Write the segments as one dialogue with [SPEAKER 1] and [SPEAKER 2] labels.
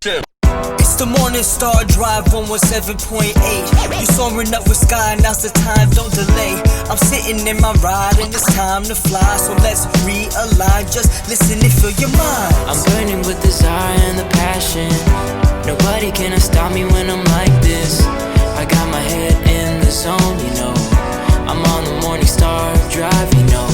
[SPEAKER 1] It's the Morning Star Drive 117.8. You soaring up with sky, now's the time, don't delay. I'm sitting in my ride and it's time to fly. So let's realign, just listen and fill your mind.
[SPEAKER 2] I'm burning with desire and the passion. Nobody can stop me when I'm like this. I got my head in the zone, you know. I'm on the Morning Star Drive, you know.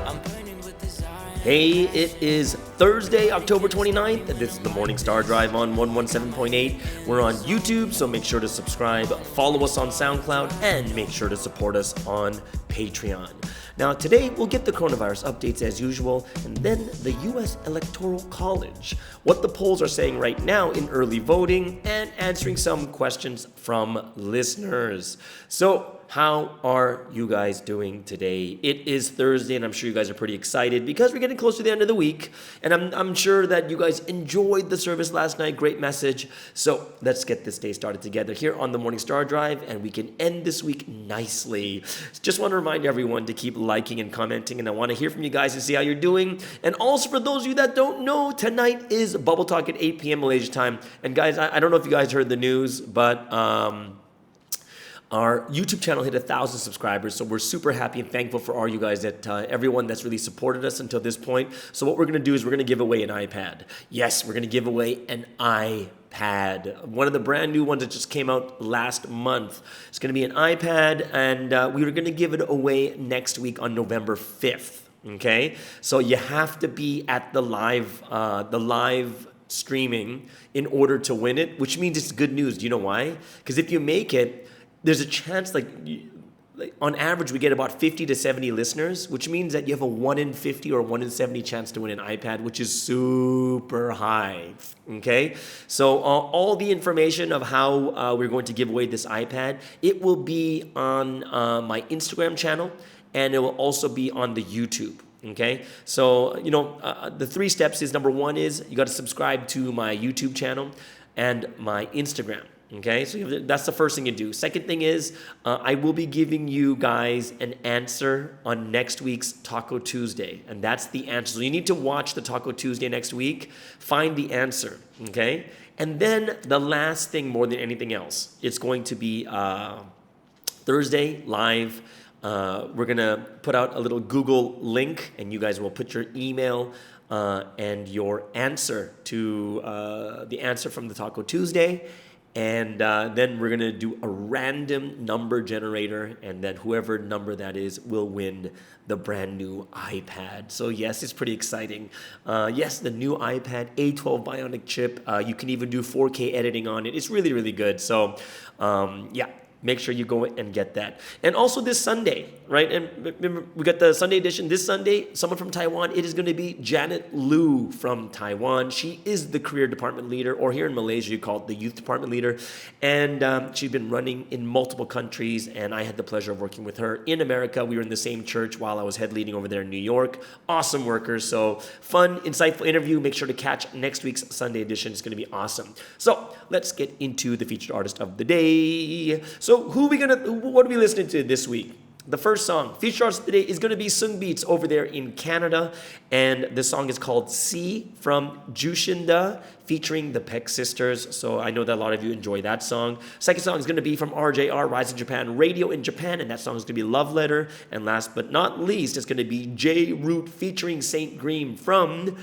[SPEAKER 2] I'm burning with desire.
[SPEAKER 3] Hey, it is Thursday, October 29th, and this is the Morning Star Drive on 117.8. We're on YouTube, so make sure to subscribe, follow us on SoundCloud, and make sure to support us on Patreon. Now, today we'll get the coronavirus updates as usual, and then the U.S. Electoral College, what the polls are saying right now in early voting, and answering some questions from listeners. So, how are you guys doing today? It is Thursday, and I'm sure you guys are pretty excited because we're getting close to the end of the week, and I'm sure that you guys enjoyed the service last night. Great message. So let's get this day started together here on the Morning Star Drive, and we can end this week nicely. Just want to remind everyone to keep liking and commenting, and I want to hear from you guys and see how you're doing. And also for those of you that don't know, tonight is Bubble Talk at 8 p.m. Malaysia time. And guys, I don't know if you guys heard the news, but our YouTube channel hit 1,000 subscribers, so we're super happy and thankful for all you guys, that everyone that's really supported us until this point. So what we're going to do is we're going to give away an iPad. Yes, we're going to give away an iPad. One of the brand new ones that just came out last month. It's going to be an iPad, and we were going to give it away next week on November 5th. Okay, so you have to be at the live streaming in order to win it, which means it's good news. Do you know why? Because if you make it, there's a chance, like on average, we get about 50 to 70 listeners, which means that you have a 1 in 50 or 1 in 70 chance to win an iPad, which is super high, okay? So all the information of how we're going to give away this iPad, it will be on my Instagram channel, and it will also be on the YouTube. Okay, so the 3 steps is, number 1 is you got to subscribe to my YouTube channel and my Instagram. Okay, so that's the first thing you do. Second thing is I will be giving you guys an answer on next week's Taco Tuesday, and that's the answer. So you need to watch the Taco Tuesday next week, find the answer, okay? And then the last thing, more than anything else, it's going to be Thursday live. We're going to put out a little Google link, and you guys will put your email and your answer to the answer from the Taco Tuesday. And then we're going to do a random number generator, and then whoever number that is will win the brand new iPad. So yes, it's pretty exciting. Yes, the new iPad A12 Bionic chip. You can even do 4K editing on it. It's really, really good. So yeah. Make sure you go and get that. And also this Sunday, right? And remember, we got the Sunday edition. This Sunday, someone from Taiwan, it is going to be Janet Liu from Taiwan. She is the career department leader, or here in Malaysia, you call it the youth department leader. And she's been running in multiple countries, and I had the pleasure of working with her in America. We were in the same church while I was head leading over there in New York. Awesome workers. So fun, insightful interview. Make sure to catch next week's Sunday edition. It's going to be awesome. So let's get into the featured artist of the day. So what are we listening to this week? The first song, featured artist today, is going to be Sung Beats over there in Canada. And the song is called C from Jushinda, featuring the Peck Sisters. So I know that a lot of you enjoy that song. Second song is going to be from RJR, Rise in Japan Radio in Japan. And that song is going to be Love Letter. And last but not least, it's going to be J Root featuring Saint Green from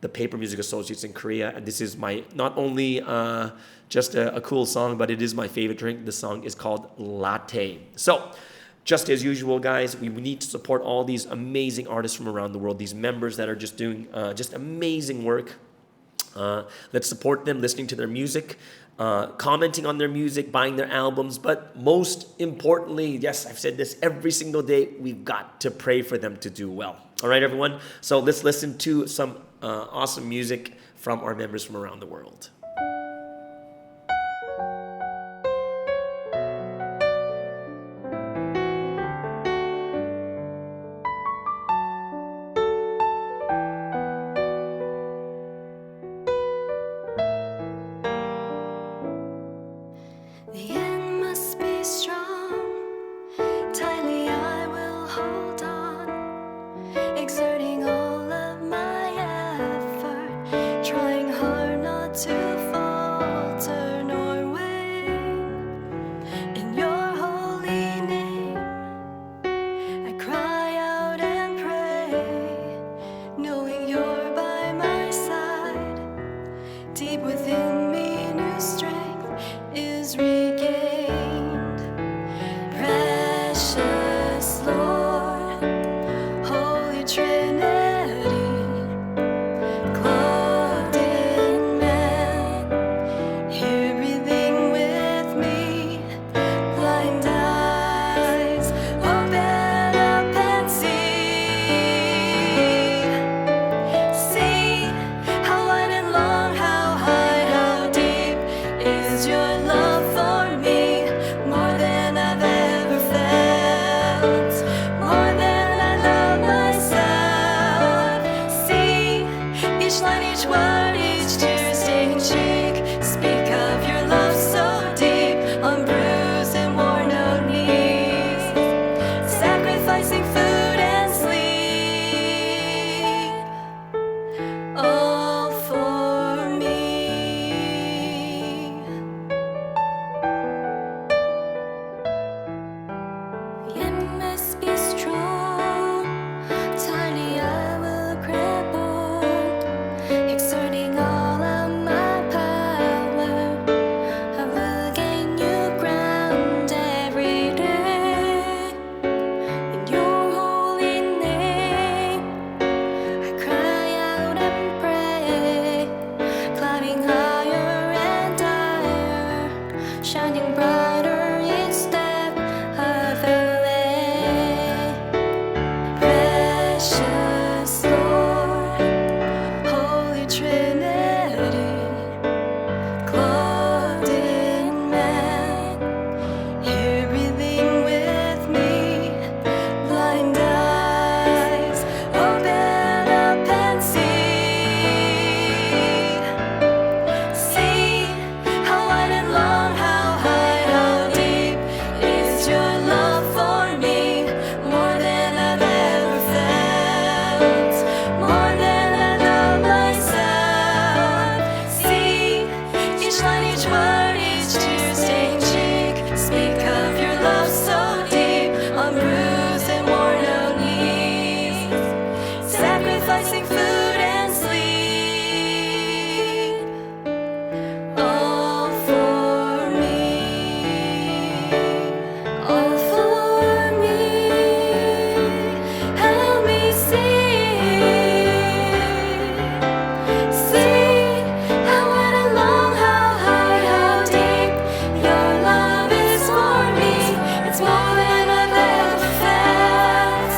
[SPEAKER 3] the Paper Music Associates in Korea. And this is my, not only just a cool song, but it is my favorite drink. The song is called Latte. So, just as usual, guys, we need to support all these amazing artists from around the world, these members that are just doing just amazing work. Let's support them, listening to their music, commenting on their music, buying their albums. But most importantly, yes, I've said this every single day, we've got to pray for them to do well. All right, everyone? So let's listen to some awesome music from our members from around the world.
[SPEAKER 4] The end must be strong. Tightly I will hold on, exerting all of my effort, trying hard not to Deep within me, new strength is regained. Precious Lord, Holy Trinity, clothed in man, here breathing with me. Blind eyes, open up and see how wide and long, how high, how deep is your love for me. More than I've ever felt, more than I love myself. See each line, each word, each tear-stained cheek. Speak of your love so deep on bruised and worn out knees, sacrificing food and sleep, all for me. MSD strong, tiny I will grab on, exerting all of my power. I will gain new ground every day. In your holy name, I cry out and pray, climbing higher and higher, shining brighter each step of the way. Precious Lord, Holy Trinity, clothed in man, here breathing with me. Blind eyes, open up and see how wide and long, how high, how deep is your love for me. More than I've ever felt, more than I love myself. See each line, each word, each tear-stained cheek. Speak of your love so deep on bruised and worn out knees, sacrificing food and sleep, all for me, all for me. Help me see how wide and long, how high, how deep your love is for me. It's more than I've ever felt,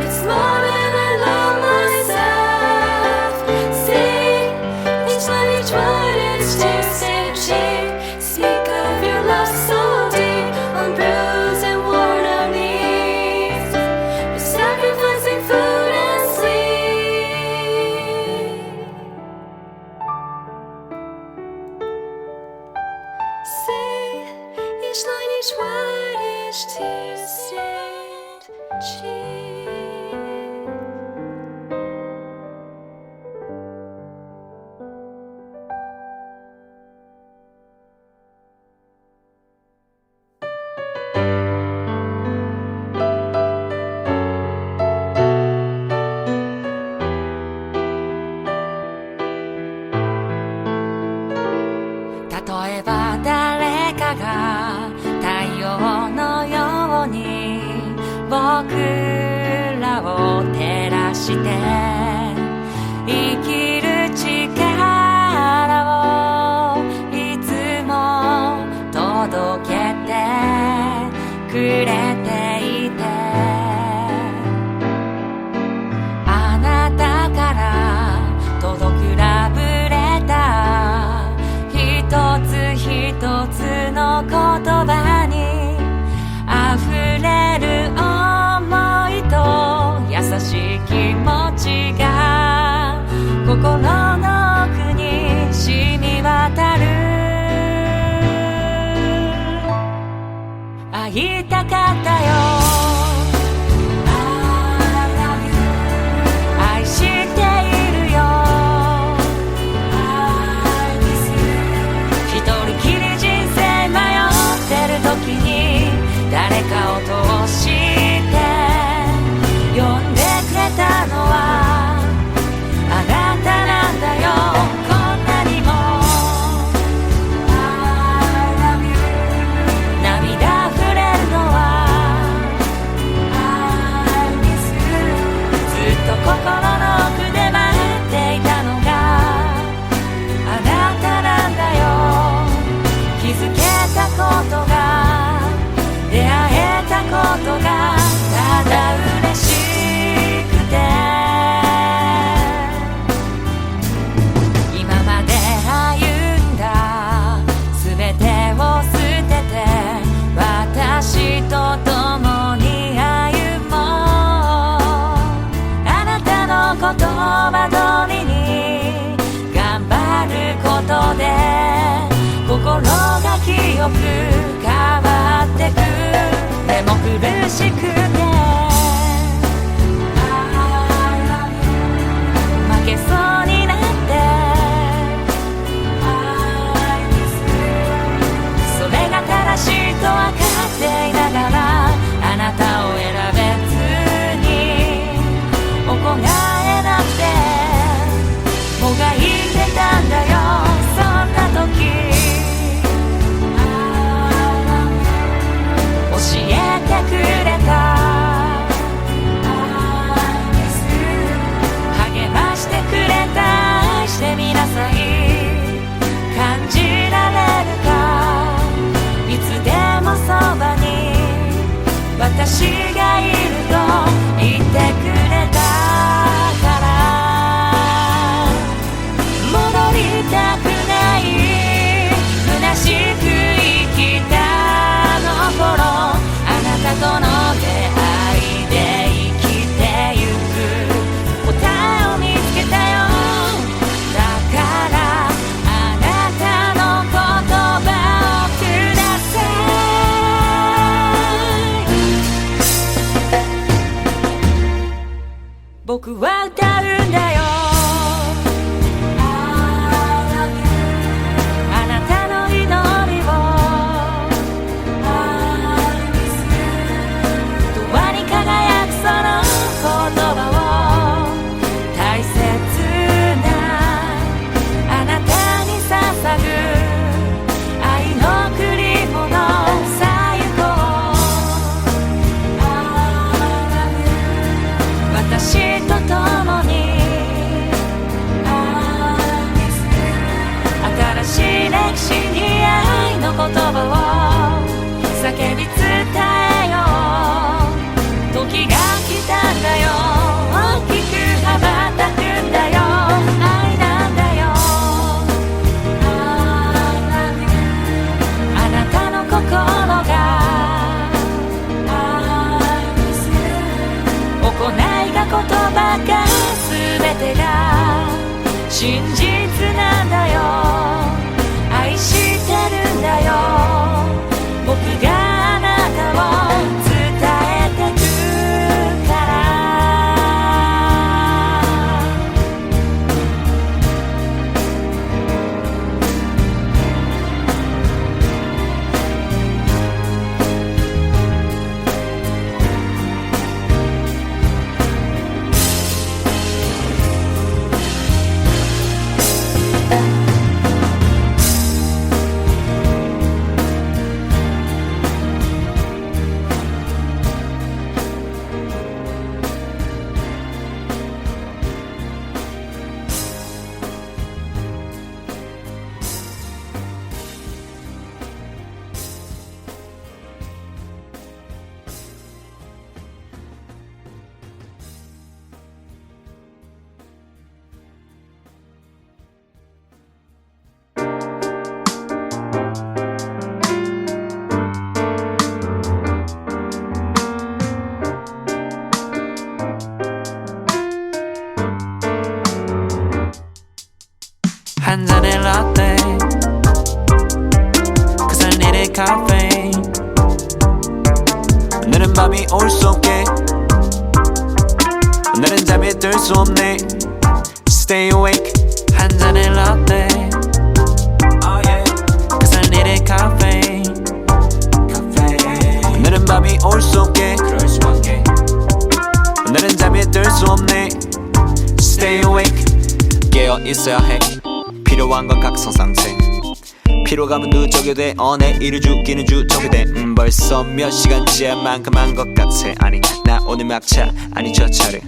[SPEAKER 4] it's more than I love myself. See each line, each word, each tear-stained cheek. Speak of your love so deep on bruised and worn out knees, you're sacrificing food and sleep. See each line, each word, each tear-stained cheek.
[SPEAKER 5] 例えば誰かが太陽のように僕らを照らして生きる力をいつも届けてくれていて、あなたから届くラブレター一つ一つの言葉に溢れる想いと優しい気持ちが心の奥に染み渡る。会いたかったよ、愛しているよ、一人きり人生迷ってる時に誰かを通して呼んでくれたのはあなたなんだよ。こんなにもく変わってくでも苦しくて負けそうになってそれが正しいと分かっていながらあなたを選べずに行えなくてもがいてたんだよそんな時教えてくれた励ましてくれた愛してみなさい感じられるかいつでもそばに私がいると言ってくれたから戻りたくない虚しく生きたあの頃あなたとの出会いで生きてゆく答えを見つけたよだからあなたの言葉をください僕は歌うんだよあなたの祈りを永遠に輝くその言葉を大切なあなたに捧ぐ愛の贈り物最高私と共に新しい歴史に愛の言葉を叫び伝えよう時が来たんだよ大きく羽ばたくんだよ愛なんだよあなたの心が行いが言葉が全てが真実なんだよ愛してるんだよ僕があなたを伝えてくから
[SPEAKER 2] 한 잔의 라떼 그 산일의 카페 오늘은 밤이 올 수 없게 오늘은 잠이 들 수 없네 Stay awake 한 잔의 라떼 그 산일의 카페 오늘은 밤이 올 수 없게 오늘은 잠이 들 수 없네 Stay awake 깨어 있어야 해 필요한 건 각성상태 피로감은 누적이 돼 내일을 죽기는 주적이 돼 벌써 몇 시간째야 만큼한 것 같아 아니 나 오늘 막차 아니 저 차례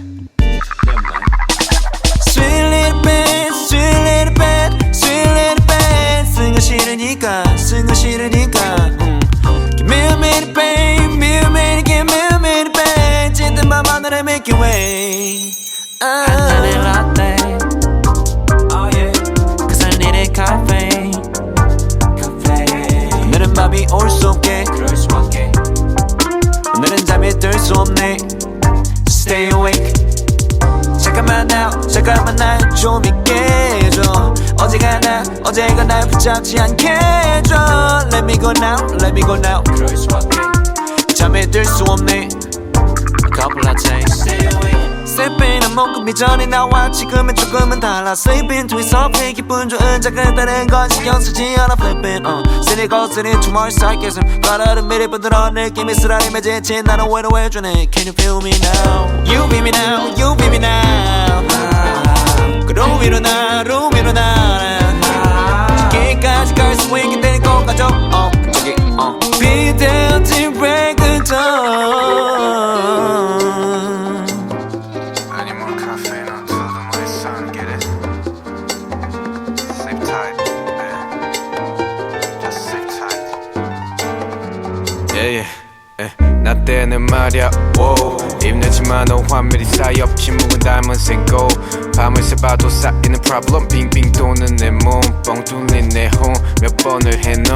[SPEAKER 2] Sweet little bit Sweet little bit Sweet little bit 쓴 거 싫으니까 쓴 거 싫으니까 Give me a minute babe Me a minute give me a minute babe 짙은 밤 하늘에 Milky Way 한 잔의 라떼 카페 오늘은 밤이 올 수 없게 오늘은 잠이 들 수 없네 Stay awake 잠깐만 날 좀 있게 해줘 어제가 날
[SPEAKER 6] 날 붙잡지 않게 해줘 Let me go now, let me go now 그럴 수밖에 잠에 들 수 없네 Couple latte Stay awake Sipping 한 모금이 전에 나와 지금은 조금은 달라 Sleeping twist off 기분 좋은 작은 다른 건 신경 쓰지 않아 Flipping City 거스리 tomorrow start 계속 가라른 미리 부드러운 느낌이 쓰라림에 지친 나는 외로워해주네 Can you feel me now You feel me now, you feel me now 그 룸 위로 나, 룸 위로 나 저기까지 갈 수 있게 되는 건 가져 저기 Be there till break the dawn 나 때는 말야 입내지만 너 화면이 쌓여 침묵은 닮은 생고 밤을 새봐도 쌓이는 problem 빙빙 도는 내 몸 뻥 뚫린 내 홈 몇 번을 해너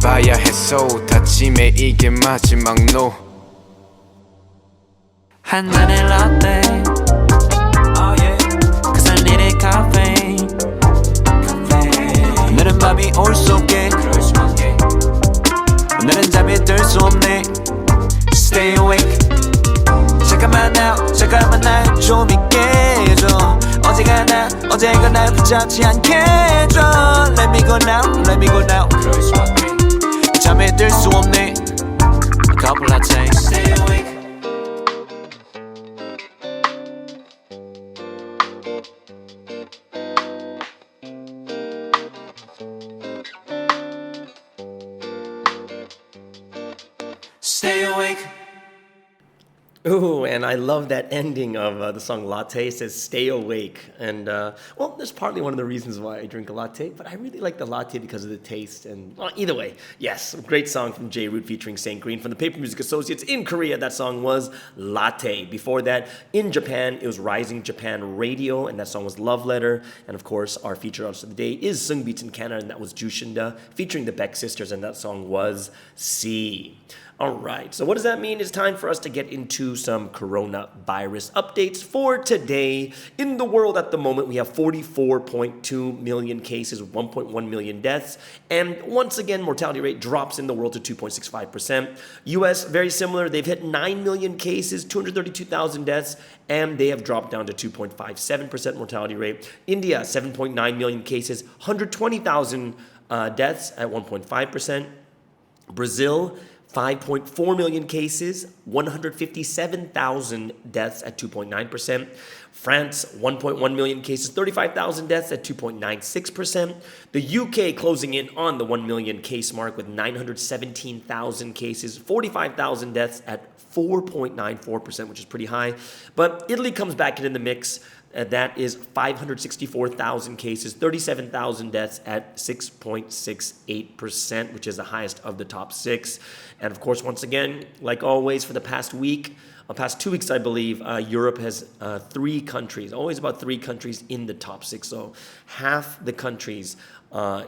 [SPEAKER 6] 봐야 했어 다짐에 이게 마지막 no 한 잔의 라떼 Cause I need a caffeine 오늘은 밤이 올 수 없게 오늘은 잠이 들 수 없네 Stay awake 잠깐만 날 좀 있게 해줘 어제가 날 붙잡지 않게 해줘 Let me go now, let me go now 그럴 수밖에 잠에 들 수 없네 Couple latte Stay awake Stay awake
[SPEAKER 3] Ooh, and I love that ending of the song Latte. It says, stay awake. And, well, that's partly one of the reasons why I drink a latte, but I really like the latte because of the taste. And well, either way, yes, great song from J. Root featuring St. Green from the Paper Music Associates in Korea. That song was Latte. Before that, in Japan, it was Rising Japan Radio, and that song was Love Letter. And of course, our feature artist of the day is Sung Beats in Canada, and that was Jushinda, featuring the Beck Sisters, and that song was C. All right, so what does that mean? It's time for us to get into some coronavirus updates for today. In the world at the moment, we have 44.2 million cases, 1.1 million deaths, and once again, mortality rate drops in the world to 2.65%. US, very similar. They've hit 9 million cases, 232,000 deaths, and they have dropped down to 2.57% mortality rate. India, 7.9 million cases, 120,000 deaths at 1.5%. Brazil, 5.4 million cases, 157,000 deaths at 2.9%. France, 1.1 million cases, 35,000 deaths at 2.96%. The UK closing in on the 1 million case mark with 917,000 cases, 45,000 deaths at 4.94%, which is pretty high. But Italy comes back into the mix. That is 564,000 cases, 37,000 deaths at 6.68%, which is the highest of the top six. And of course, once again, like always, for the past 2 weeks, I believe, Europe has 3 countries, always about 3 countries in the top 6. So half the countries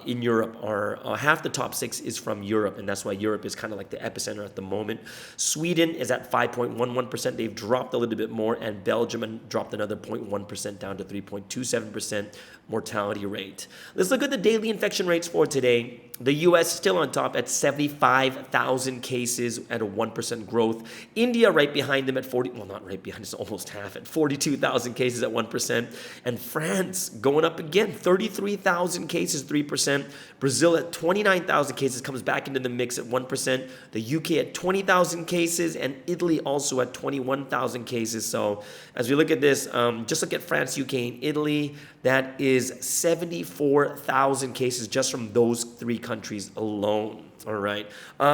[SPEAKER 3] in Europe are, half the top 6 is from Europe, and that's why Europe is kind of like the epicenter at the moment. Sweden is at 5.11%. They've dropped a little bit more, and Belgium dropped another 0.1% down to 3.27% mortality rate. Let's look at the daily infection rates for today. The US still on top at 75,000 cases at a 1% growth. India right behind them at not right behind, it's almost half at 42,000 cases at 1%. And France going up again, 33,000 cases, 3%. Brazil at 29,000 cases comes back into the mix at 1%. The UK at 20,000 cases, and Italy also at 21,000 cases. So as we look at this, just look at France, UK, and Italy. That is 74,000 cases just from those 3 countries alone. All right.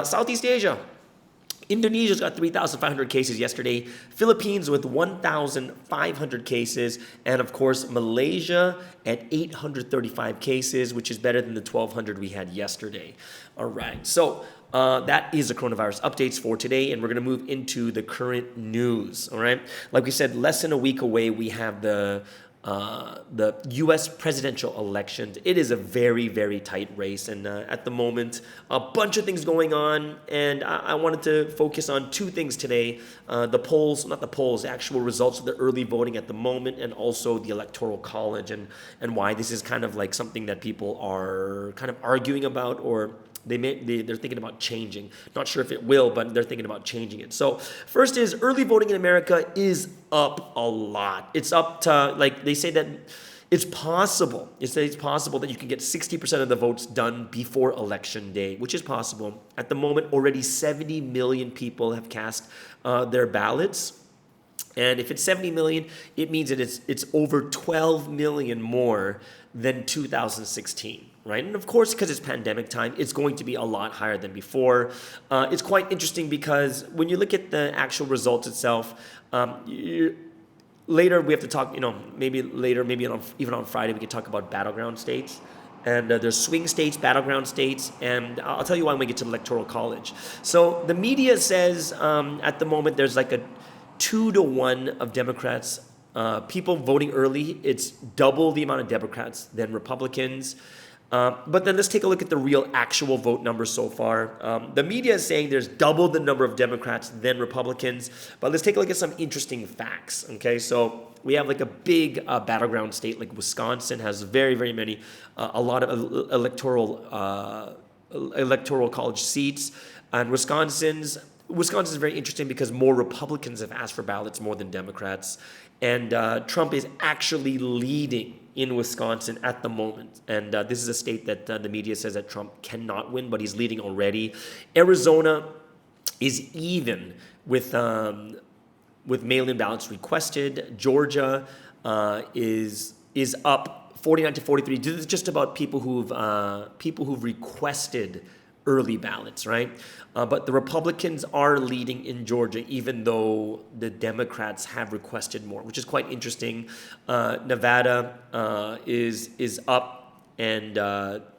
[SPEAKER 3] Southeast Asia. Indonesia's got 3,500 cases yesterday. Philippines with 1,500 cases. And of course, Malaysia at 835 cases, which is better than the 1,200 we had yesterday. All right. So that is the coronavirus updates for today, and we're going to move into the current news. All right. Like we said, less than a week away, we have the the U.S. presidential elections. It is a very, very tight race, and at the moment, a bunch of things going on, and I wanted to focus on two things today. The actual results of the early voting at the moment, and also the Electoral College, and why this is kind of like something that people are kind of arguing about, or they're thinking about changing. Not sure if it will, but they're thinking about changing it. So first is early voting in America is up a lot. It's up to, like, they say that it's possible. It's possible that you can get 60% of the votes done before election day, which is possible. At the moment, already 70 million people have cast their ballots. And if it's 70 million, it means that it's over 12 million more than 2016. Right? And of course, because it's pandemic time, it's going to be a lot higher than before. It's quite interesting because when you look at the actual results itself, later we have to talk, maybe even on Friday, we can talk about battleground states. And there's swing states, battleground states, and I'll tell you why when we get to the Electoral College. So the media says at the moment there's like a 2-to-1 of Democrats. People voting early, it's double the amount of Democrats than Republicans. But then let's take a look at the real actual vote numbers so far. The media is saying there's double the number of Democrats than Republicans, but let's take a look at some interesting facts. Okay, so we have like a big battleground state like Wisconsin has very, very many, a lot of electoral college seats, and Wisconsin is very interesting because more Republicans have asked for ballots more than Democrats, and Trump is actually leading in Wisconsin at the moment. And this is a state that the media says that Trump cannot win, but he's leading already. Arizona is even with mail-in ballots requested. Georgia is up 49-43. This is just about people who've requested early ballots, right? But the Republicans are leading in Georgia, even though the Democrats have requested more, which is quite interesting. Nevada is up, and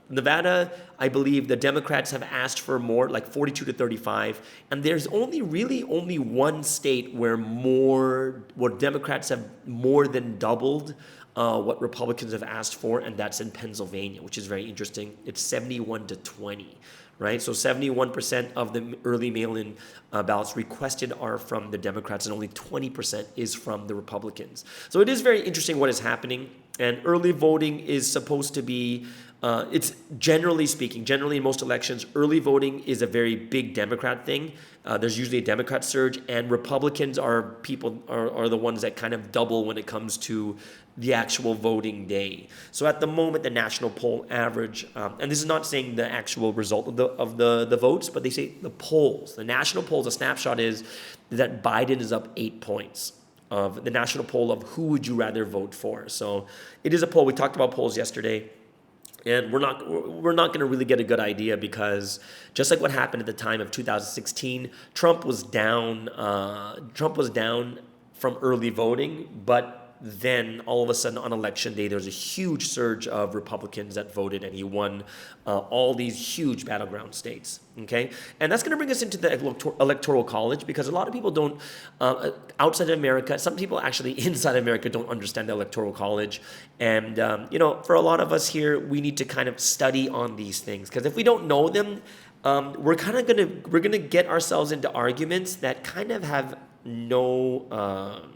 [SPEAKER 3] Nevada, I believe the Democrats have asked for more, like 42-35, and there's only one state where Democrats have more than doubled what Republicans have asked for, and that's in Pennsylvania, which is very interesting. It's 71-20. Right, so 71% of the early mail-in ballots requested are from the Democrats, and only 20% is from the Republicans. So it is very interesting what is happening, and early voting is supposed to be, it's generally in most elections, early voting is a very big Democrat thing. There's usually a Democrat surge, and Republicans are the ones that kind of double when it comes to the actual voting day. So at the moment, the national poll average, and this is not saying the actual result of the votes, but they say the polls. The national polls, a snapshot is that Biden is up 8 points. Of the national poll of who would you rather vote for. So it is a poll. We talked about polls yesterday. And we're not going to really get a good idea because just like what happened at the time of 2016, Trump was down from early voting, but then all of a sudden on election day, there was a huge surge of Republicans that voted, and he won all these huge battleground states. Okay, and that's going to bring us into the Electoral College, because a lot of people don't, outside of America, some people actually inside America don't understand the Electoral College, and for a lot of us here, we need to kind of study on these things, because if we don't know them, we're gonna get ourselves into arguments that kind of have no.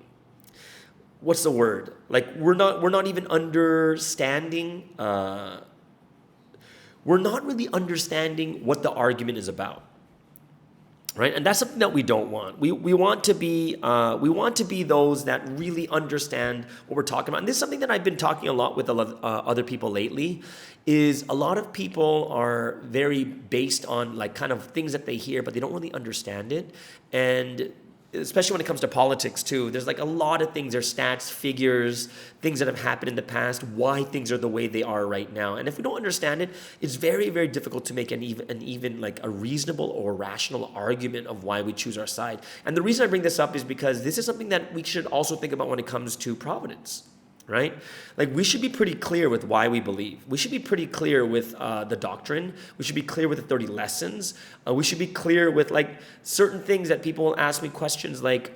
[SPEAKER 3] What's the word? Like we're not even understanding. We're not really understanding what the argument is about, right? And that's something that we don't want. We want to be those that really understand what we're talking about. And this is something that I've been talking a lot with other people lately. Is a lot of people are very based on like kind of things that they hear, but they don't really understand it. And especially when it comes to politics too, there's like a lot of things, there's stats, figures, things that have happened in the past, why things are the way they are right now. And if we don't understand it, it's very, very difficult to make an even like a reasonable or rational argument of why we choose our side. And the reason I bring this up is because this is something that we should also think about when it comes to Providence. Right? Like we should be pretty clear with why we believe. We should be pretty clear with the doctrine. We should be clear with the 30 lessons. We should be clear with like certain things that people ask me questions like,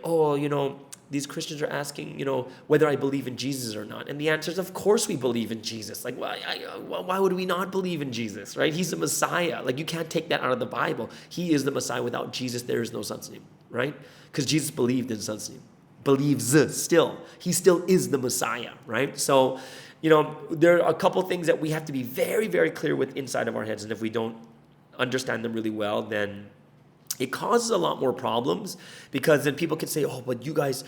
[SPEAKER 3] these Christians are asking, whether I believe in Jesus or not. And the answer is, of course we believe in Jesus. Like, why would we not believe in Jesus, right? He's the Messiah. Like, you can't take that out of the Bible. He is the Messiah. Without Jesus, there is no son's name, right? Because Jesus believed in son's name. Believes still. He still is the Messiah, right? So, there are a couple things that we have to be very, very clear with inside of our heads. And if we don't understand them really well, then it causes a lot more problems, because then people can say, oh, but you guys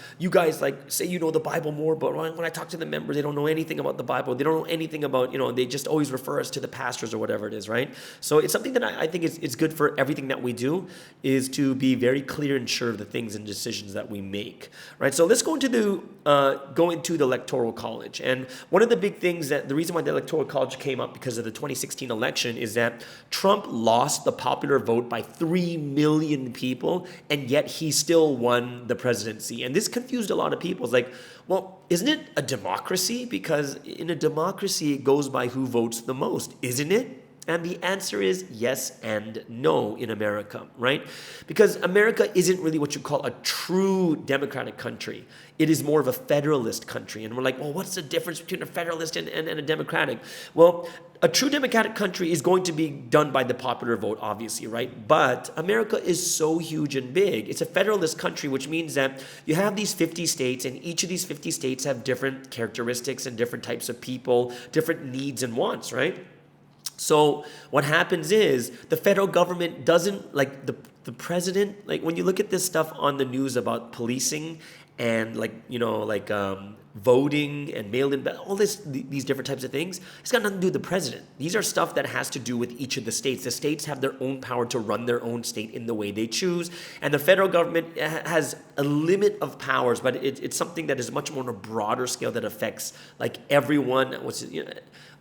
[SPEAKER 3] like say you know the Bible more, but when I talk to the members, they don't know anything about the Bible. They don't know anything about, they just always refer us to the pastors or whatever it is, right? So it's something that I think it's good for everything that we do, is to be very clear and sure of the things and decisions that we make, right? So let's go into the Electoral College. And one of the big things the reason why the Electoral College came up because of the 2016 election is that Trump lost the popular vote by 3 million people, and yet he still won the presidency. And this confused a lot of people. It's like, well, isn't it a democracy? Because in a democracy, it goes by who votes the most, isn't it? And the answer is yes and no in America, right? Because America isn't really what you call a true democratic country. It is more of a federalist country. And we're like, well, what's the difference between a federalist and a democratic? Well, a true democratic country is going to be done by the popular vote, obviously, right? But America is so huge and big. It's a federalist country, which means that you have these 50 states, and each of these 50 states have different characteristics and different types of people, different needs and wants, right? So what happens is the federal government doesn't, like the president, like when you look at this stuff on the news about policing and voting and mail-in, all these different types of things, it's got nothing to do with the president. These are stuff that has to do with each of the states. The states have their own power to run their own state in the way they choose. And the federal government has a limit of powers, but it's something that is much more on a broader scale that affects like everyone,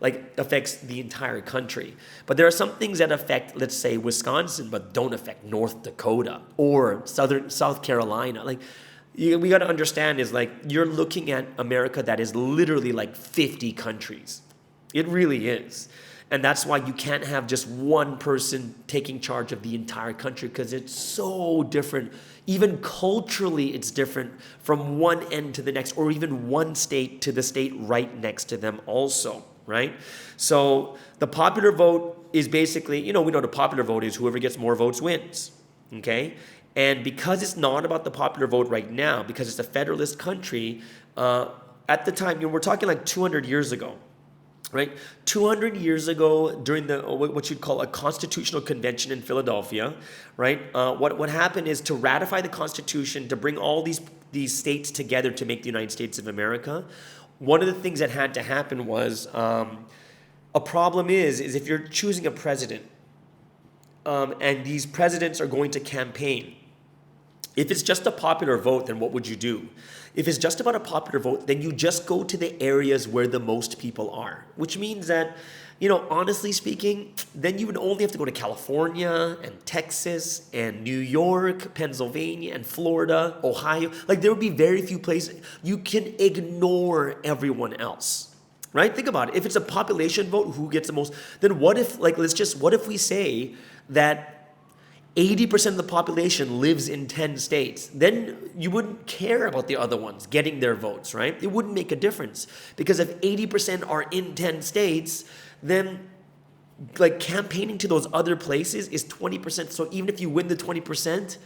[SPEAKER 3] affects the entire country. But there are some things that affect, let's say, Wisconsin, but don't affect North Dakota or South Carolina. We got to understand is like you're looking at America that is literally like 50 countries. It really is. And that's why you can't have just one person taking charge of the entire country, because it's so different. Even culturally, it's different from one end to the next, or even one state to the state right next to them also, right? So the popular vote is basically, we know the popular vote is whoever gets more votes wins, okay? And because it's not about the popular vote right now, because it's a federalist country, at the time, we're talking like 200 years ago, right? 200 years ago, during what you'd call a constitutional convention in Philadelphia, right? What happened is to ratify the Constitution, to bring all these states together to make the United States of America. One of the things that had to happen was a problem is if you're choosing a president, and these presidents are going to campaign. If it's just a popular vote, then what would you do? If it's just about a popular vote, then you just go to the areas where the most people are, which means that, honestly speaking, then you would only have to go to California and Texas and New York, Pennsylvania and Florida, Ohio. Like there would be very few places. You can ignore everyone else, right? Think about it. If it's a population vote, who gets the most? Then what if, what if we say that 80% of the population lives in 10 states? Then you wouldn't care about the other ones getting their votes, right? It wouldn't make a difference, because if 80% are in 10 states, then like campaigning to those other places is 20%. So even if you win the 20%, it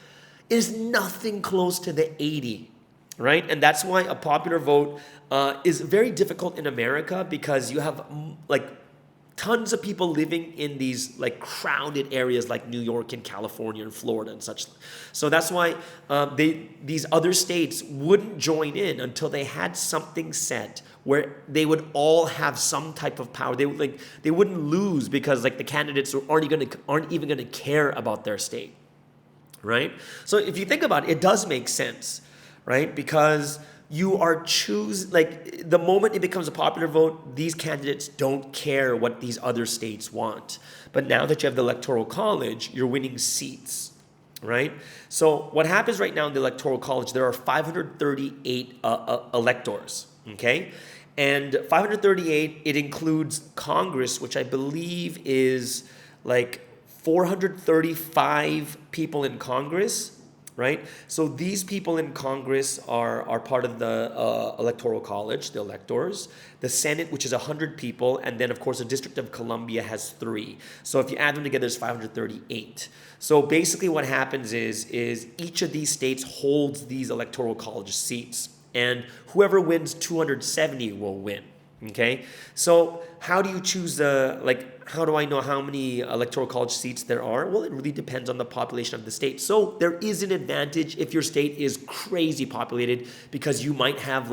[SPEAKER 3] is nothing close to the 80, right? And that's why a popular vote is very difficult in America, because you have tons of people living in these like crowded areas like New York and California and Florida and such. So that's why these other states wouldn't join in until they had something set where they would all have some type of power. They wouldn't lose, because like the candidates aren't even gonna care about their state, right? So if you think about it, it does make sense, right? Because you are the moment it becomes a popular vote, these candidates don't care what these other states want. But now that you have the Electoral College, you're winning seats, right? So what happens right now in the Electoral College, there are 538 electors, okay? And 538, it includes Congress, which I believe is like 435 people in Congress. right? So these people in Congress are part of the Electoral College, the electors. The Senate, which is 100 people, and then of course the District of Columbia has 3. So if you add them together, it's 538. So basically what happens is each of these states holds these Electoral College seats, and whoever wins 270 will win. Okay, so how do you choose how do I know how many electoral college seats there are? Well, it really depends on the population of the state. So there is an advantage if your state is crazy populated, because you might have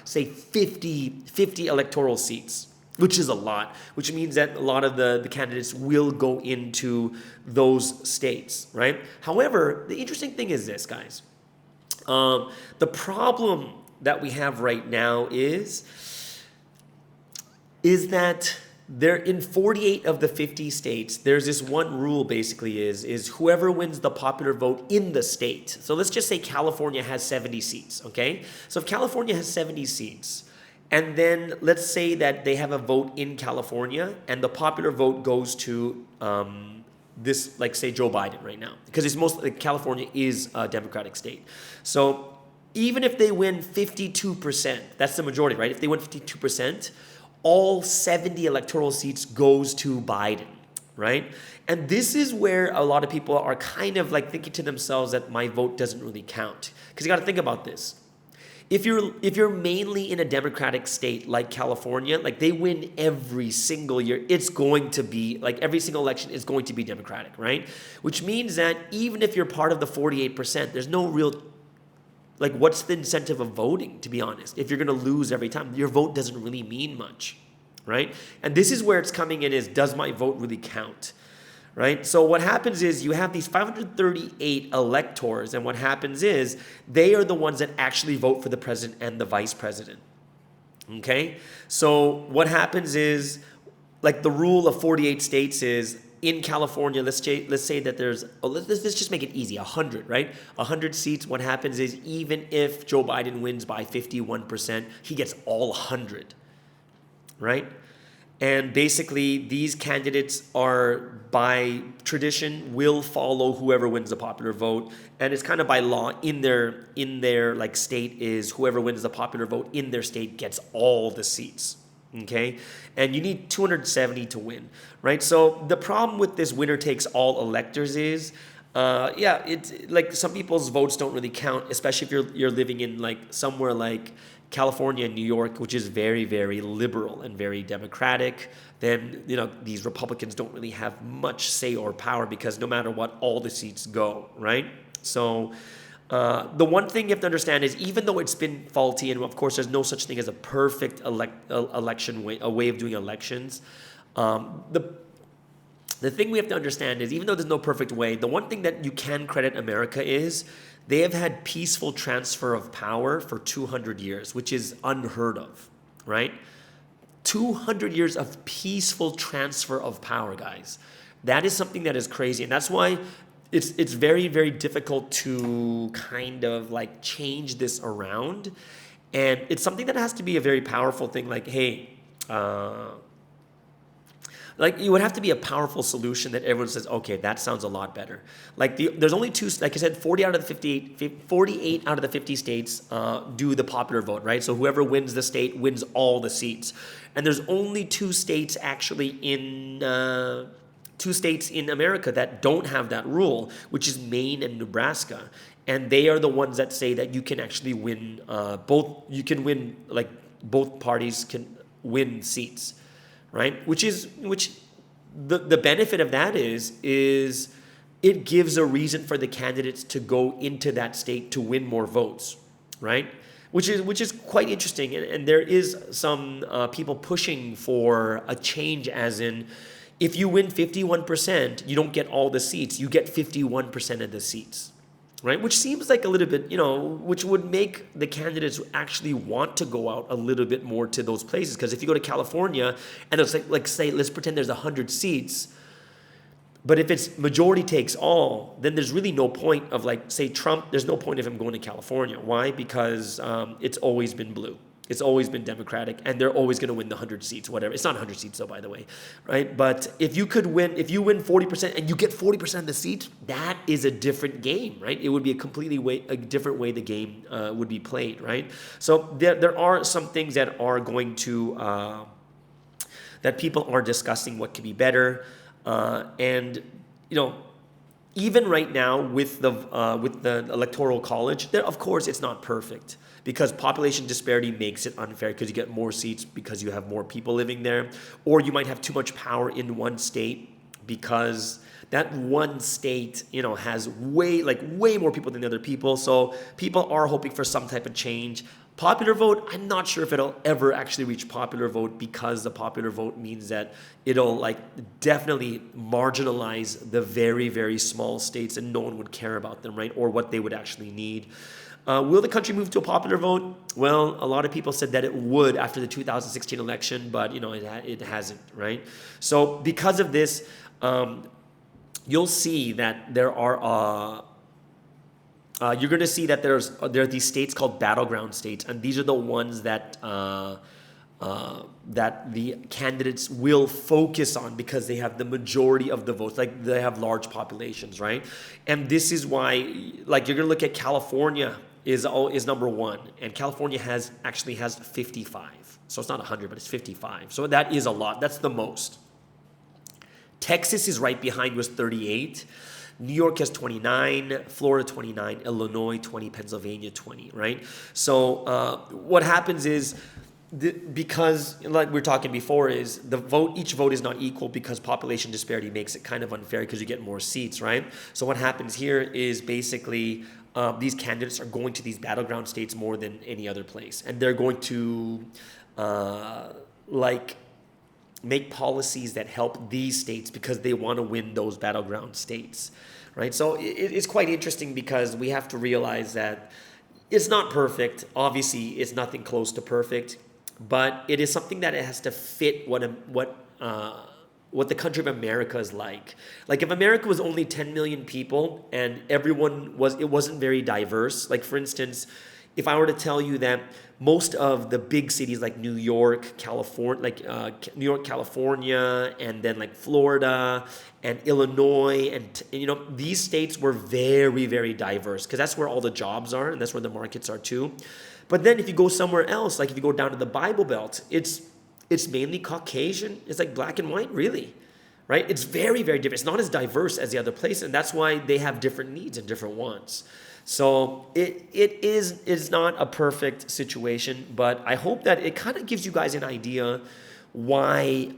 [SPEAKER 3] say 50 electoral seats, which is a lot, which means that a lot of the candidates will go into those states, right? However, the interesting thing is this, guys. The problem that we have right now is that there in 48 of the 50 states, there's this one rule basically is whoever wins the popular vote in the state. So let's just say California has 70 seats, okay? So if California has 70 seats, and then let's say that they have a vote in California and the popular vote goes to this, like say Joe Biden right now, because it's mostly California is a Democratic state. So even if they win 52%, that's the majority, right? If they win 52%, all 70 electoral seats goes to Biden, right? And this is where a lot of people are kind of like thinking to themselves that my vote doesn't really count. Because you got to think about this. If you're mainly in a Democratic state like California, like they win every single year, it's going to be, like every single election is going to be Democratic, right? Which means that even if you're part of the 48%, there's no real, like what's the incentive of voting, to be honest? If you're going to lose every time, your vote doesn't really mean much, right? And this is where it's coming in is, does my vote really count? Right? So what happens is you have these 538 electors, and what happens is they are the ones that actually vote for the president and the vice president. Okay? So what happens is, like the rule of 48 states is, in California, let's say that there's, let's just make it easy, 100, right? 100 seats, what happens is even if Joe Biden wins by 51%, he gets all 100, right? And basically, these candidates are, by tradition, will follow whoever wins the popular vote, and it's kind of by law in their like state is whoever wins the popular vote in their state gets all the seats. Okay, and you need 270 to win, right? So the problem with this winner takes all electors is, it's like some people's votes don't really count, especially if you're living in like somewhere like California and New York, which is very, very liberal and very democratic. Then, these Republicans don't really have much say or power because no matter what, all the seats go, right? So the one thing you have to understand is, even though it's been faulty, and of course there's no such thing as a perfect election way, a way of doing elections, the thing we have to understand is, even though there's no perfect way, the one thing that you can credit America is they have had peaceful transfer of power for 200 years, which is unheard of, right? 200 years of peaceful transfer of power, guys. That is something that is crazy. And that's why it's very, very difficult to kind of like change this around. And it's something that has to be a very powerful thing. Like, hey, like it would have to be a powerful solution that everyone says, okay, that sounds a lot better. Like there's only two, like I said, 48 out of the 50 states do the popular vote, right? So whoever wins the state wins all the seats. And there's only two states actually in America that don't have that rule, which is Maine and Nebraska. And they are the ones that say that you can actually win both parties can win seats. Right? Which the benefit of that is it gives a reason for the candidates to go into that state to win more votes, right? Which is quite interesting, and there is some people pushing for a change, as in, if you win 51%, you don't get all the seats, you get 51% of the seats. Right, which seems like a little bit, which would make the candidates actually want to go out a little bit more to those places. Because if you go to California and it's like say, let's pretend there's 100 seats, but if it's majority takes all, then there's really no point of, like, say Trump, there's no point of him going to California. Why? Because it's always been blue. It's always been Democratic, and they're always going to win the 100 seats, whatever. It's not 100 seats, though, by the way, right? But if you win 40% and you get 40% of the seats, that is a different game, right? It would be a different way the game would be played, right? So there are some things that are going to that people are discussing what could be better, and even right now with the Electoral College, of course it's not perfect because population disparity makes it unfair because you get more seats because you have more people living there, or you might have too much power in one state because that one state has way more people than the other people. So people are hoping for some type of change. Popular vote, I'm not sure if it'll ever actually reach popular vote because the popular vote means that it'll definitely marginalize the very, very small states and no one would care about them, right? Or what they would actually need. Will the country move to a popular vote? Well, a lot of people said that it would after the 2016 election, but it hasn't, right? So because of this, you'll see that there are you're going to see that there are these states called battleground states, and these are the ones that that the candidates will focus on because they have the majority of the votes, they have large populations, right? And this is why, you're going to look at California is number one, and California has 55, so it's not 100, but it's 55. So that is a lot. That's the most. Texas is right behind with 38. New York has 29, Florida 29, Illinois 20, Pennsylvania 20, right? So what happens is, because like we were talking before, is each vote is not equal because population disparity makes it kind of unfair because you get more seats, right? So what happens here is basically these candidates are going to these battleground states more than any other place, and they're going to make policies that help these states because they want to win those battleground states, right? So it's quite interesting because we have to realize that it's not perfect. Obviously, it's nothing close to perfect, but it is something that it has to fit what the country of America is like. Like if America was only 10 million people and it wasn't very diverse. Like for instance, if I were to tell you that most of the big cities like New York, California, and then like Florida and Illinois, and these states were very, very diverse because that's where all the jobs are and that's where the markets are too. But then if you go somewhere else, like if you go down to the Bible Belt, it's mainly Caucasian. It's like black and white, really, right? It's very, very different. It's not as diverse as the other place, and that's why they have different needs and different wants. So it's not a perfect situation, but I hope that it kind of gives you guys an idea why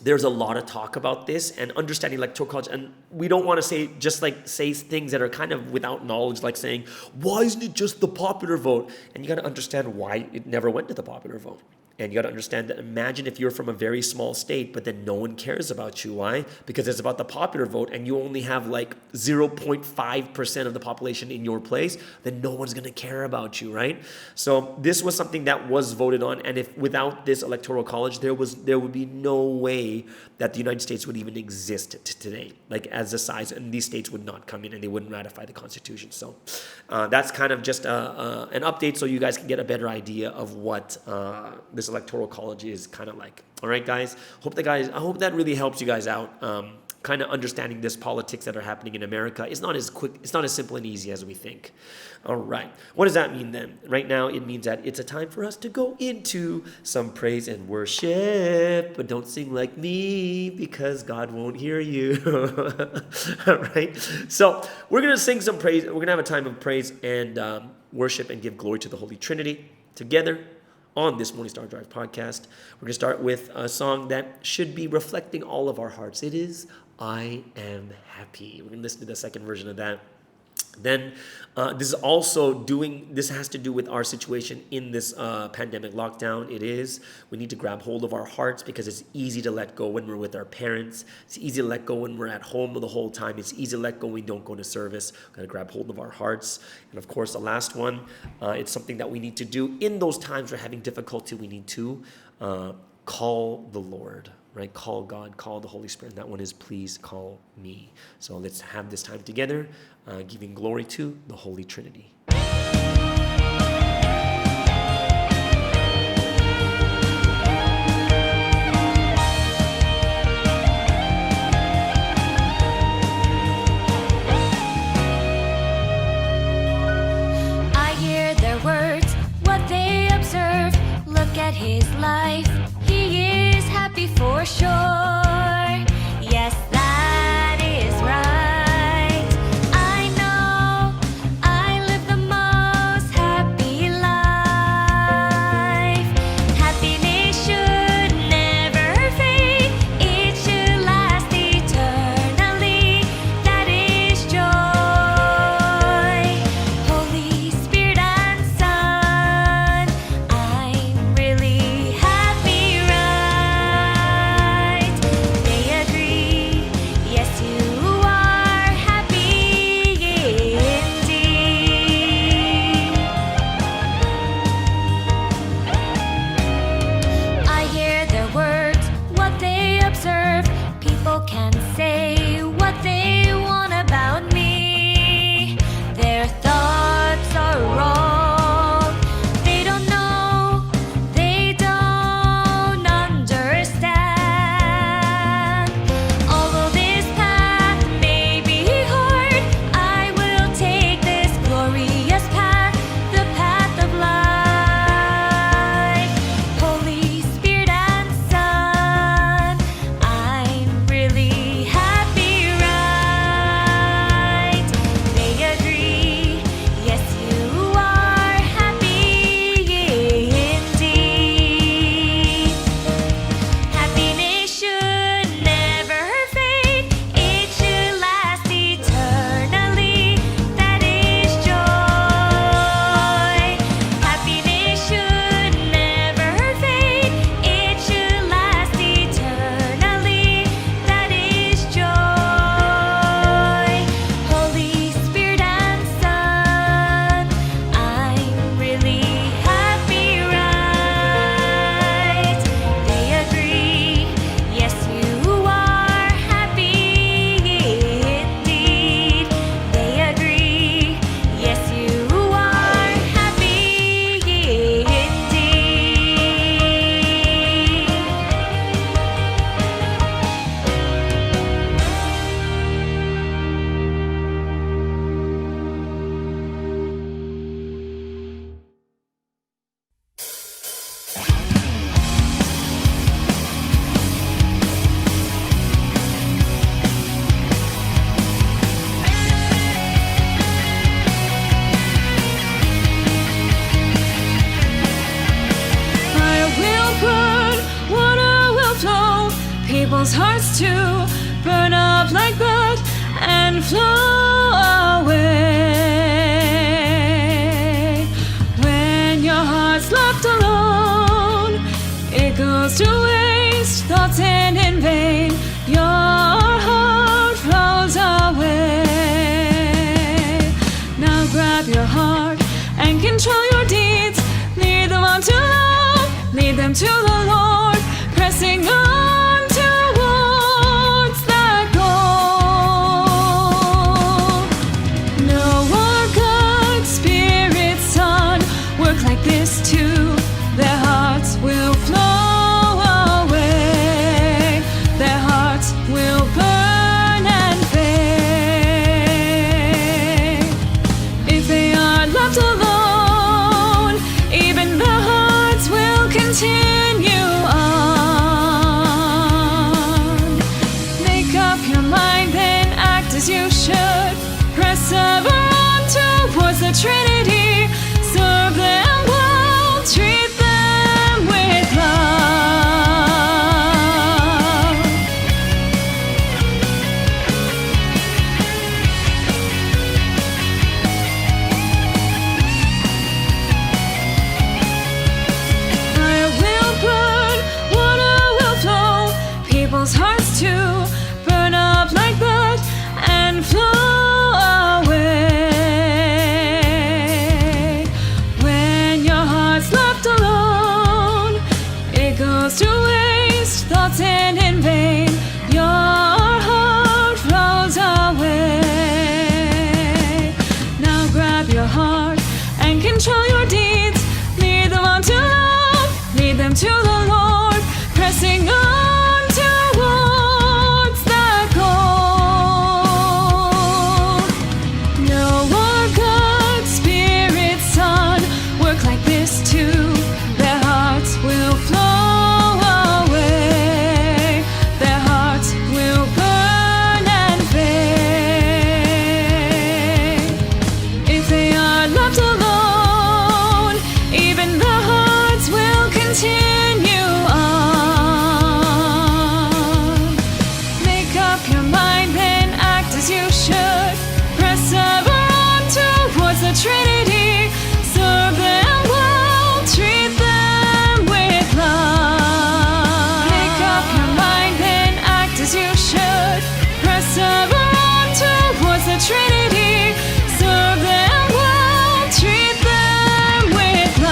[SPEAKER 3] there's a lot of talk about this and understanding electoral college. And we don't want to say things that are kind of without knowledge, like saying, why isn't it just the popular vote? And you got to understand why it never went to the popular vote. And you got to understand that, imagine if you're from a very small state, but then no one cares about you. Why? Because it's about the popular vote and you only have 0.5% of the population in your place, then no one's going to care about you, right? So this was something that was voted on. And if without this electoral college, there would be no way that the United States would even exist today, as a size, and these states would not come in and they wouldn't ratify the Constitution. So that's kind of just an update so you guys can get a better idea of what this electoral college is kind of like. All right, guys. I hope that really helps you guys out. Kind of understanding this politics that are happening in America. It's not as quick. It's not as simple and easy as we think. All right. What does that mean then? Right now, it means that it's a time for us to go into some praise and worship. But don't sing like me because God won't hear you. All right. So we're gonna sing some praise. We're gonna have a time of praise and worship and give glory to the Holy Trinity together on this Morning Star Drive podcast. We're going to start with a song that should be reflecting all of our hearts. It is I Am Happy. We're going to listen to the second version of that. Then this has to do with our situation in this pandemic lockdown. We need to grab hold of our hearts because it's easy to let go when we're with our parents. It's easy to let go when we're at home the whole time. It's easy to let go when we don't go to service. We've got to grab hold of our hearts. And of course, the last one, it's something that we need to do in those times we're having difficulty. We need to call the Lord. Right? Call God, call the Holy Spirit. And that one is please call me. So let's have this time together, giving glory to the Holy Trinity.
[SPEAKER 5] to burn up like blood and flow away. When your heart's left alone, it goes to waste, thoughts end in vain. Your heart flows away. Now grab your heart and control your deeds. Lead them on to love, lead them to the Lord, pressing on towards that goal. No more good spirits, son, work like this too. Their hearts will flow away. Their hearts will burn and fade. If they are left alone, even their hearts will continue on. Make up your mind, then act as you should. Persevere on towards the Trinity. Serve them well, treat them with love. Fire will burn, water will flow, people's hearts too burn up like blood and flow away. When your heart's left alone, it goes to waste, thoughts end in vain. Your heart flows away. Now grab your heart and control your deeds. Lead them on to love, lead them to the Lord, pressing on towards that goal. No more good spirits, son, work like this too. Their hearts will flow away. Their hearts will burn and fade. If they are left alone, even their hearts will continue on. Make up your mind, then act as you should. Persevere on towards the Trinity. Serve them well, treat them with love. Make up your mind, then act as you should. Persevere on towards the Trinity. Serve them well, treat them with love.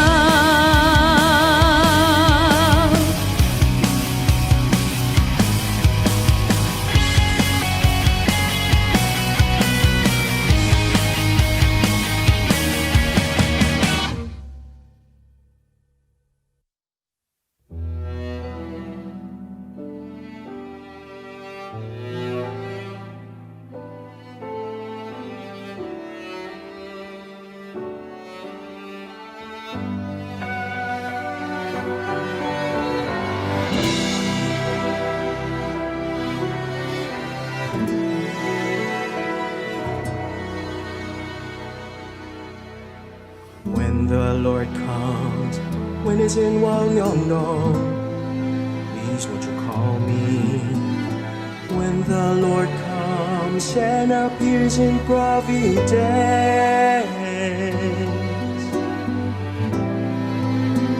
[SPEAKER 7] When the Lord comes, when it's in Wangyono, please won't you call me? When the Lord comes and appears in providence,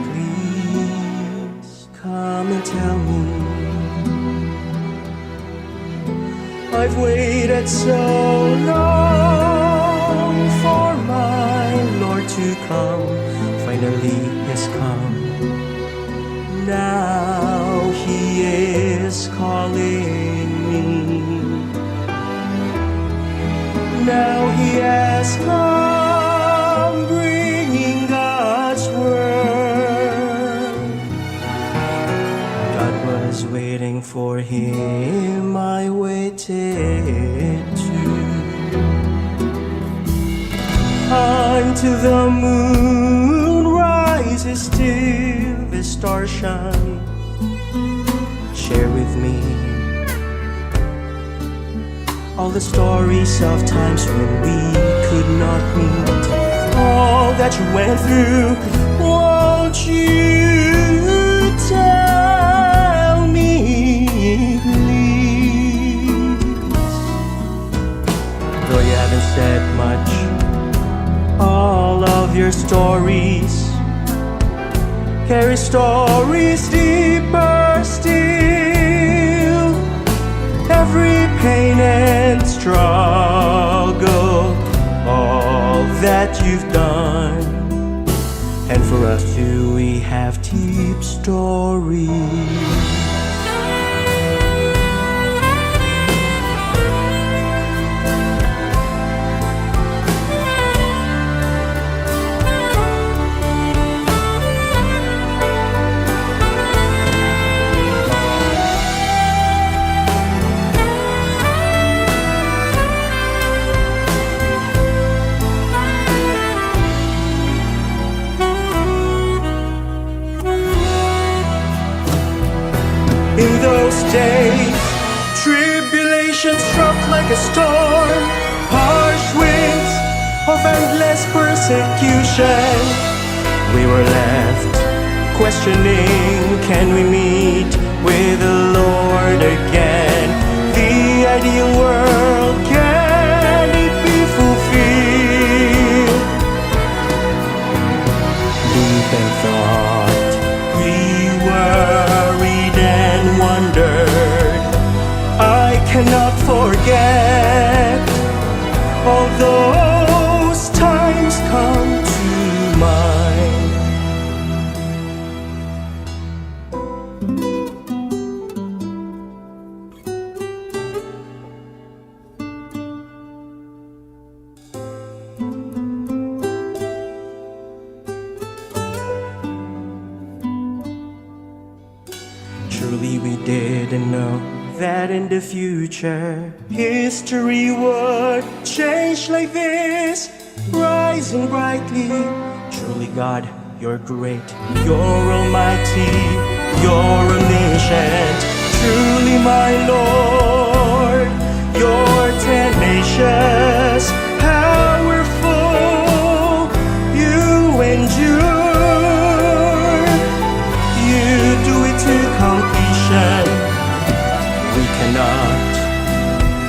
[SPEAKER 7] please come and tell me. I've waited so long for my Lord to come. Finally he's come. Now he is calling me. Now he has come, bringing God's word. God was waiting for him, I waited too. Until the moon rises till the stars shine. Share with me all the stories of times when we could not meet. All that you went through, won't you tell me, please? your stories carry stories deeper still. Every pain and struggle, all that you've done. And for us too, we have deep stories. In those days, tribulation struck like a storm, harsh winds of endless persecution. We were left questioning, can we meet with the Lord again? The ideal world, can it be fulfilled? Deep in thought, we worried and wondered. I cannot forget all those times come to mind. Truly we didn't know that in the future history would change like this, rising brightly. Truly God, you're great, you're almighty, you're omniscient. Truly my Lord, you're tenacious, powerful, you endure, you do it to completion. We cannot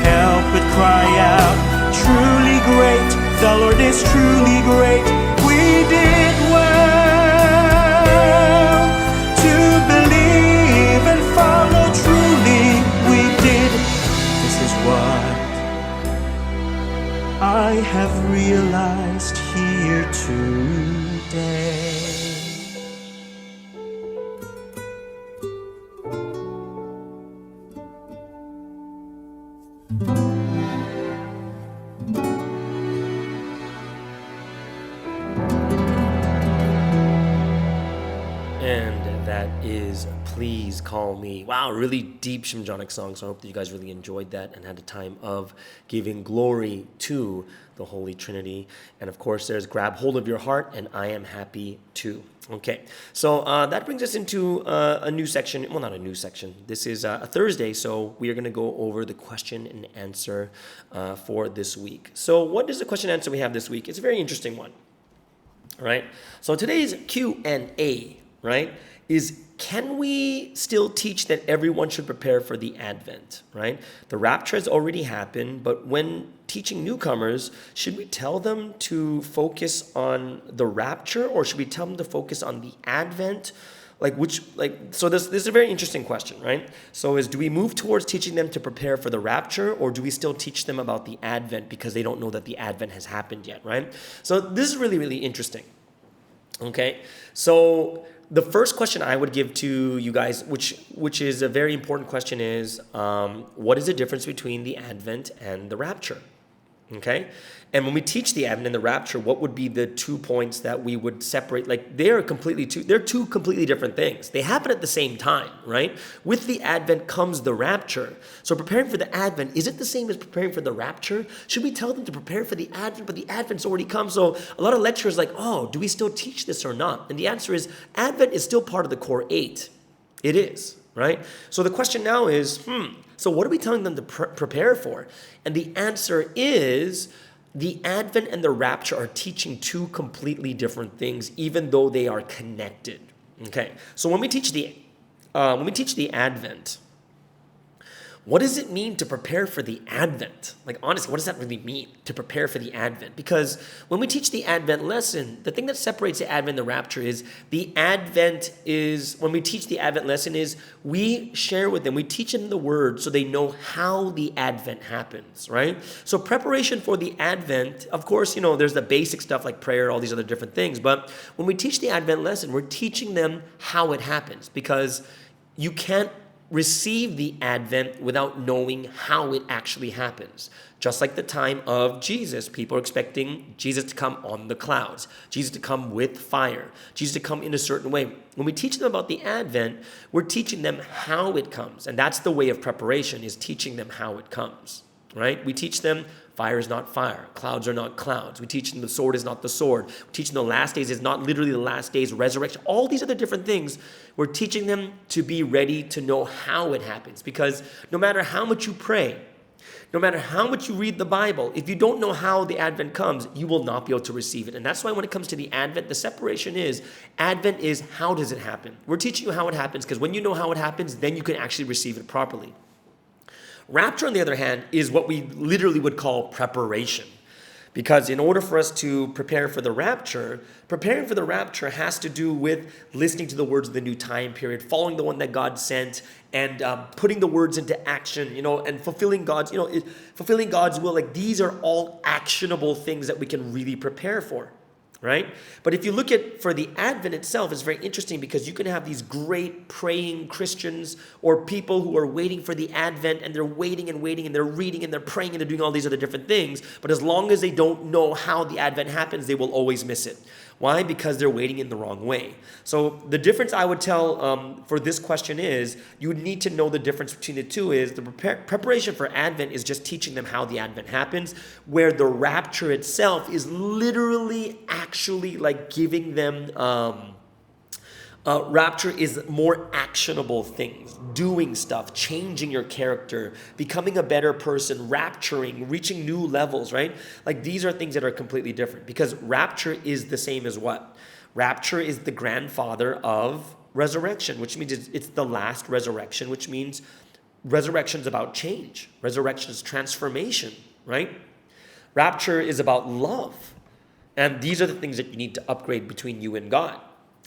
[SPEAKER 7] help but cry out, truly great, the Lord is truly great. We did well to believe and follow, truly we did. This is what I have realized here today.
[SPEAKER 3] And that is Please Call Me. Wow, really deep Shimjonic song. So I hope that you guys really enjoyed that and had a time of giving glory to the Holy Trinity. And of course, there's Grab Hold of Your Heart and I Am Happy Too. Okay, so that brings us into a new section. Well, not a new section. This is a Thursday, so we are going to go over the question and answer for this week. So what is the question and answer we have this week? It's a very interesting one. All right, so today's Q&A, right, is can we still teach that everyone should prepare for the Advent, right? The rapture has already happened, but when teaching newcomers, should we tell them to focus on the rapture or should we tell them to focus on the Advent? So this is a very interesting question, right? So do we move towards teaching them to prepare for the rapture or do we still teach them about the Advent because they don't know that the Advent has happened yet, right? So this is really, really interesting. Okay, so the first question I would give to you guys, which is a very important question, is what is the difference between the Advent and the rapture? Okay, and when we teach the Advent and the rapture, what would be the 2 points that we would separate? Like they're two completely different things. They happen at the same time, right? With the Advent comes the rapture. So preparing for the Advent, is it the same as preparing for the rapture? Should we tell them to prepare for the Advent, but the Advent's already come? So a lot of lecturers are like, oh, do we still teach this or not? And the answer is Advent is still part of the core 8. It is, right? So the question now is, so what are we telling them to prepare for? And the answer is the Advent and the rapture are teaching two completely different things, even though they are connected. Okay, so when we teach the Advent, what does it mean to prepare for the Advent? Like, honestly, what does that really mean to prepare for the Advent? Because when we teach the Advent lesson, the thing that separates the Advent and the rapture is when we teach the Advent lesson is we share with them, we teach them the word so they know how the Advent happens, right? So preparation for the Advent, of course, there's the basic stuff like prayer, all these other different things. But when we teach the Advent lesson, we're teaching them how it happens, because you can't receive the Advent without knowing how it actually happens. Just like the time of Jesus, people are expecting Jesus to come on the clouds, Jesus to come with fire, Jesus to come in a certain way. When we teach them about the Advent, we're teaching them how it comes. And that's the way of preparation, is teaching them how it comes, right? We teach them fire is not fire, clouds are not clouds. We teach them the sword is not the sword. We teach them the last days is not literally the last days, resurrection, all these other different things. We're teaching them to be ready to know how it happens, because no matter how much you pray, no matter how much you read the Bible, if you don't know how the Advent comes, you will not be able to receive it. And that's why when it comes to the Advent, the separation is, Advent is how does it happen? We're teaching you how it happens, because when you know how it happens, then you can actually receive it properly. Rapture, on the other hand, is what we literally would call preparation. Because in order for us to prepare for the rapture, preparing for the rapture has to do with listening to the words of the new time period, following the one that God sent, and putting the words into action, and fulfilling God's will. Like, these are all actionable things that we can really prepare for, right? But if you look at, for the Advent itself, it's very interesting, because you can have these great praying Christians or people who are waiting for the Advent, and they're waiting and waiting, and they're reading and they're praying and they're doing all these other different things. But as long as they don't know how the Advent happens, they will always miss it. Why? Because they're waiting in the wrong way. So the difference I would tell for this question is, you would need to know the difference between the two is the preparation for Advent is just teaching them how the Advent happens, where the rapture itself is literally actually like giving them, rapture is more actionable things, doing stuff, changing your character, becoming a better person, rapturing, reaching new levels, right? Like, these are things that are completely different, because rapture is the same as what? Rapture is the grandfather of resurrection, which means it's the last resurrection, which means resurrection is about change. Resurrection is transformation, right? Rapture is about love. And these are the things that you need to upgrade between you and God,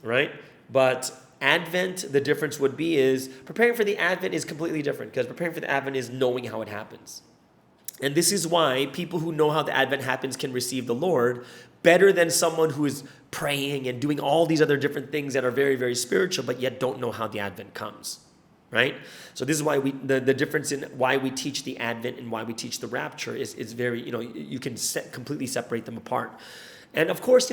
[SPEAKER 3] right? But Advent, the difference would be is preparing for the Advent is completely different, because preparing for the Advent is knowing how it happens. And this is why people who know how the Advent happens can receive the Lord better than someone who is praying and doing all these other different things that are very, very spiritual, but yet don't know how the Advent comes, right? So this is why the difference in why we teach the Advent and why we teach the rapture is very, you can completely separate them apart. And of course,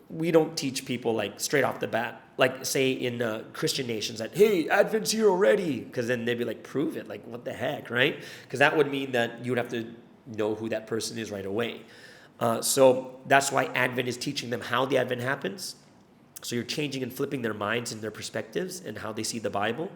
[SPEAKER 3] we don't teach people like straight off the bat, like say in Christian nations that, hey, Advent's here already, because then they'd be like, prove it, like what the heck, right? Because that would mean that you would have to know who that person is right away. So that's why Advent is teaching them how the Advent happens. So you're changing and flipping their minds and their perspectives and how they see the Bible.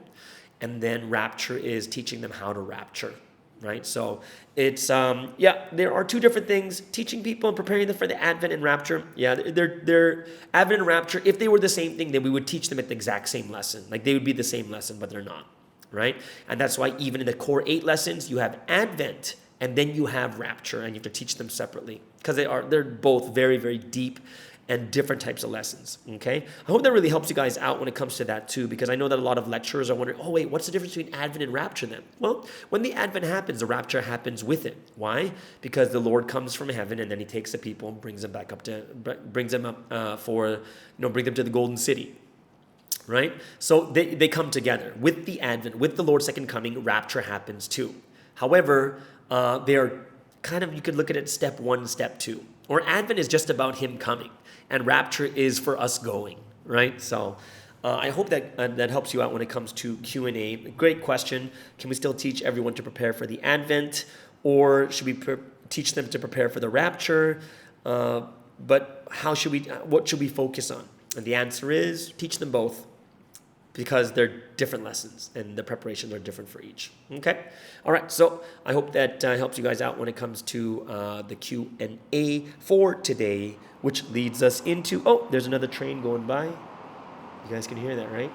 [SPEAKER 3] And then rapture is teaching them how to rapture. Right? So it's, there are two different things, teaching people and preparing them for the Advent and rapture. Yeah, they're Advent and rapture. If they were the same thing, then we would teach them at the exact same lesson. Like, they would be the same lesson, but they're not, right? And that's why even in the core 8 lessons, you have Advent and then you have rapture, and you have to teach them separately, because they're both very, very deep and different types of lessons, okay? I hope that really helps you guys out when it comes to that too, because I know that a lot of lecturers are wondering, oh wait, what's the difference between Advent and rapture then? Well, when the Advent happens, the rapture happens with it. Why? Because the Lord comes from heaven, and then he takes the people and brings them bring them to the golden city, right? So they come together. With the Advent, with the Lord's second coming, rapture happens too. However, they are kind of, you could look at it step 1, step 2. Or Advent is just about him coming, and rapture is for us going, right? So I hope that that helps you out when it comes to Q&A. Great question. Can we still teach everyone to prepare for the Advent, or should we teach them to prepare for the rapture? But what should we focus on? And the answer is teach them both, because they're different lessons and the preparations are different for each. Okay? All right, so I hope that helps you guys out when it comes to the Q&A for today, which leads us into, oh, there's another train going by. You guys can hear that, right?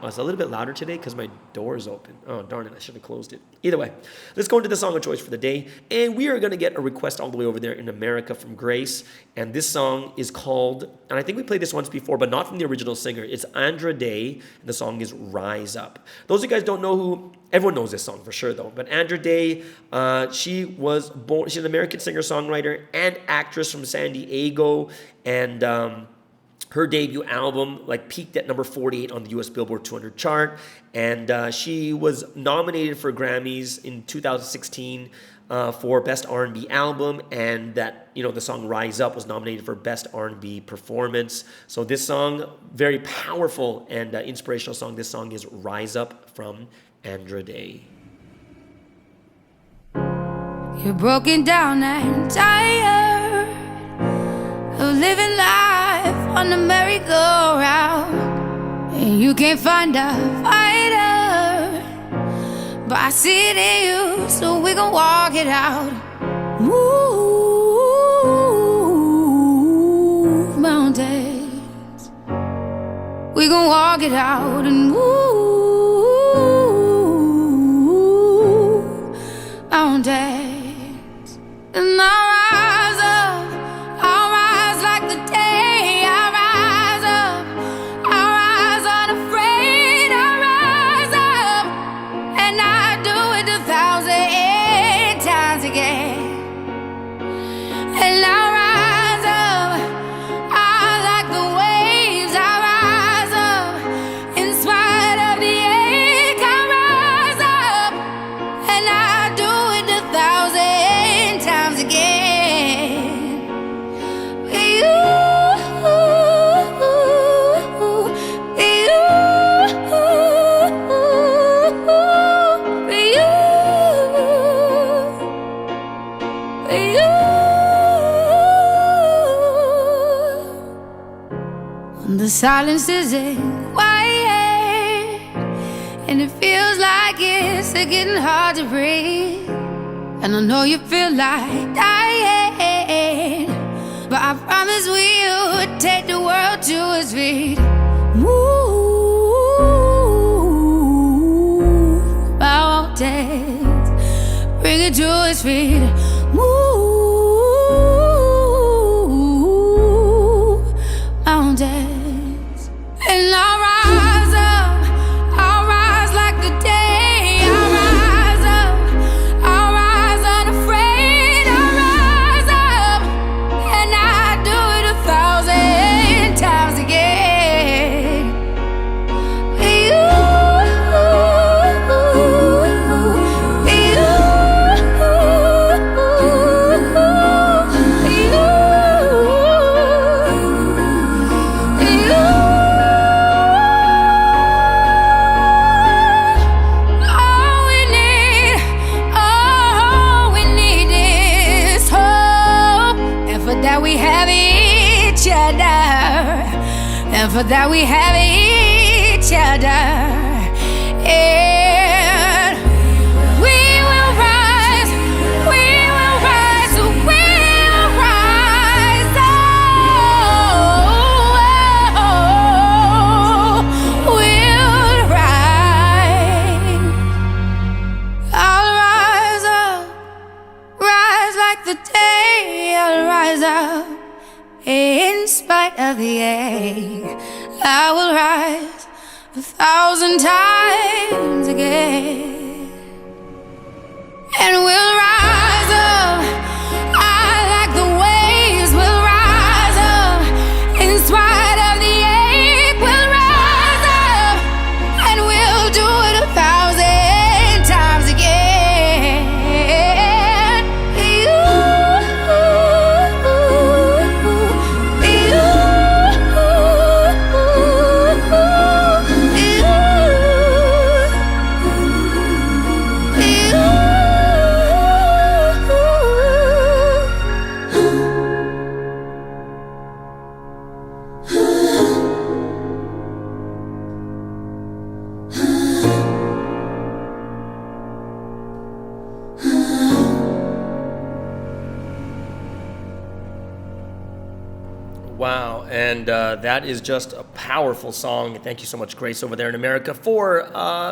[SPEAKER 3] Oh, it's a little bit louder today because my door is open. Oh, darn it. I should have closed it. Either way, let's go into the song of choice for the day. And we are going to get a request all the way over there in America from Grace. And this song is called, and I think we played this once before, but not from the original singer. It's Andra Day, and the song is Rise Up. Those of you guys don't know who, everyone knows this song for sure though. But Andra Day, she was born, she's an American singer-songwriter and actress from San Diego. And her debut album peaked at number 48 on the US Billboard 200 chart, and she was nominated for Grammys in 2016 for Best R&B Album, and that the song Rise Up was nominated for Best R&B Performance. So this song, very powerful and inspirational song. This song is Rise Up from Andra Day.
[SPEAKER 5] You're broken down and tired of living life on the merry-go-round, and you can't find a fighter, but I see it in you, so we gon' walk it out. Move mountains, we gon' walk it out and move mountains. And I'll rise up, I'll rise like the day. I'll rise up, I'll rise unafraid. I'll rise up, and I do it 1,000 times again. And I'll rise up, I like the waves. I'll rise up, in spite of the ache. I'll rise up, and I do it 1,000 times again. The silence isn't quiet, and it feels like it's getting hard to breathe. And I know you feel like dying, but I promise we'll take the world to its feet. Move mountains, bring it to its feet. Move mountains. And I'll rise up, I'll rise like the day. I'll rise up, I'll rise unafraid. I'll rise up, and I do it 1,000 times again. And for that we have each other. And we will rise, we will rise, we will rise. Oh, we'll rise. I'll rise up, rise like the day. I'll rise up. In spite of the ache, I will rise 1,000 times again. And we'll rise up, I like the waves. We'll rise up, in spite of the ache. We'll rise up, and we'll do it 1,000 times again.
[SPEAKER 3] And that is just a powerful song. Thank you so much, Grace, over there in America, for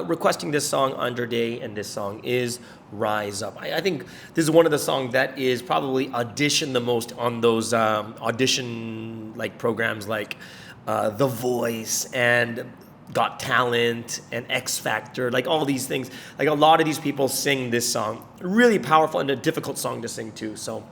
[SPEAKER 3] requesting this song, Andre Day, and this song is Rise Up. I think this is one of the songs that is probably auditioned the most on those audition like programs like The Voice and Got Talent and X Factor, like all these things. Like a lot of these people sing this song. Really powerful and a difficult song to sing too. So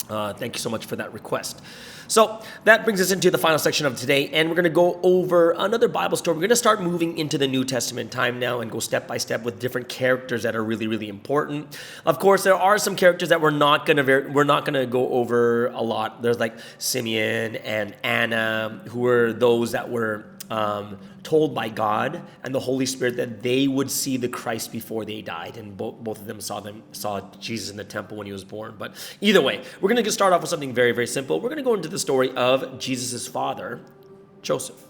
[SPEAKER 3] thank you so much for that request. So that brings us into the final section of today, and we're going to go over another Bible story. We're going to start moving into the New Testament time now and go step by step with different characters that are really, really important. Of course, there are some characters that we're not going to go over a lot. There's like Simeon and Anna, who were those that were told by God and the Holy Spirit that they would see the Christ before they died, and both of them saw Jesus in the temple when he was born. But either way, we're going to start off with something very, very simple. We're going to go into the story of Jesus' father, Joseph.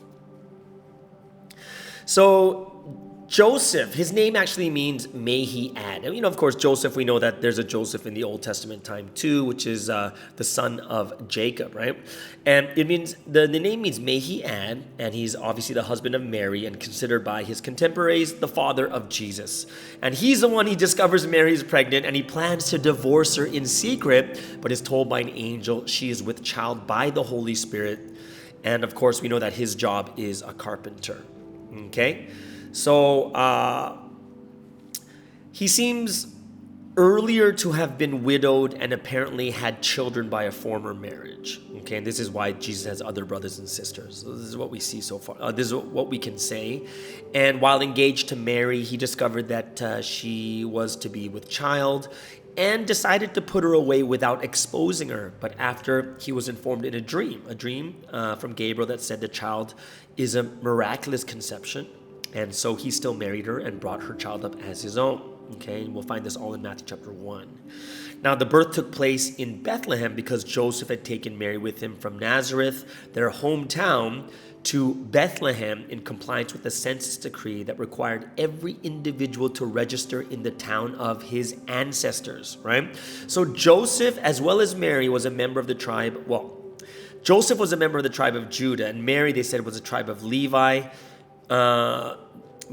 [SPEAKER 3] So Joseph, his name actually means may he add. And, of course, Joseph, we know that there's a Joseph in the Old Testament time too, which is the son of Jacob, right? And it means, the name means may he add, and he's obviously the husband of Mary and considered by his contemporaries the father of Jesus. And he's the one, he discovers Mary is pregnant, and he plans to divorce her in secret, but is told by an angel she is with child by the Holy Spirit. And, of course, we know that his job is a carpenter, okay? So he seems earlier to have been widowed and apparently had children by a former marriage. Okay, and this is why Jesus has other brothers and sisters. So this is what we see so far. This is what we can say. And while engaged to Mary, he discovered that she was to be with child and decided to put her away without exposing her. But after he was informed in a dream from Gabriel that said the child is a miraculous conception. And so he still married her and brought her child up as his own. Okay, and we'll find this all in Matthew chapter 1. Now, the birth took place in Bethlehem because Joseph had taken Mary with him from Nazareth, their hometown, to Bethlehem in compliance with the census decree that required every individual to register in the town of his ancestors, right? So Joseph, as well as Mary, was a member of the tribe, Joseph was a member of the tribe of Judah, and Mary, they said, was a tribe of Levi.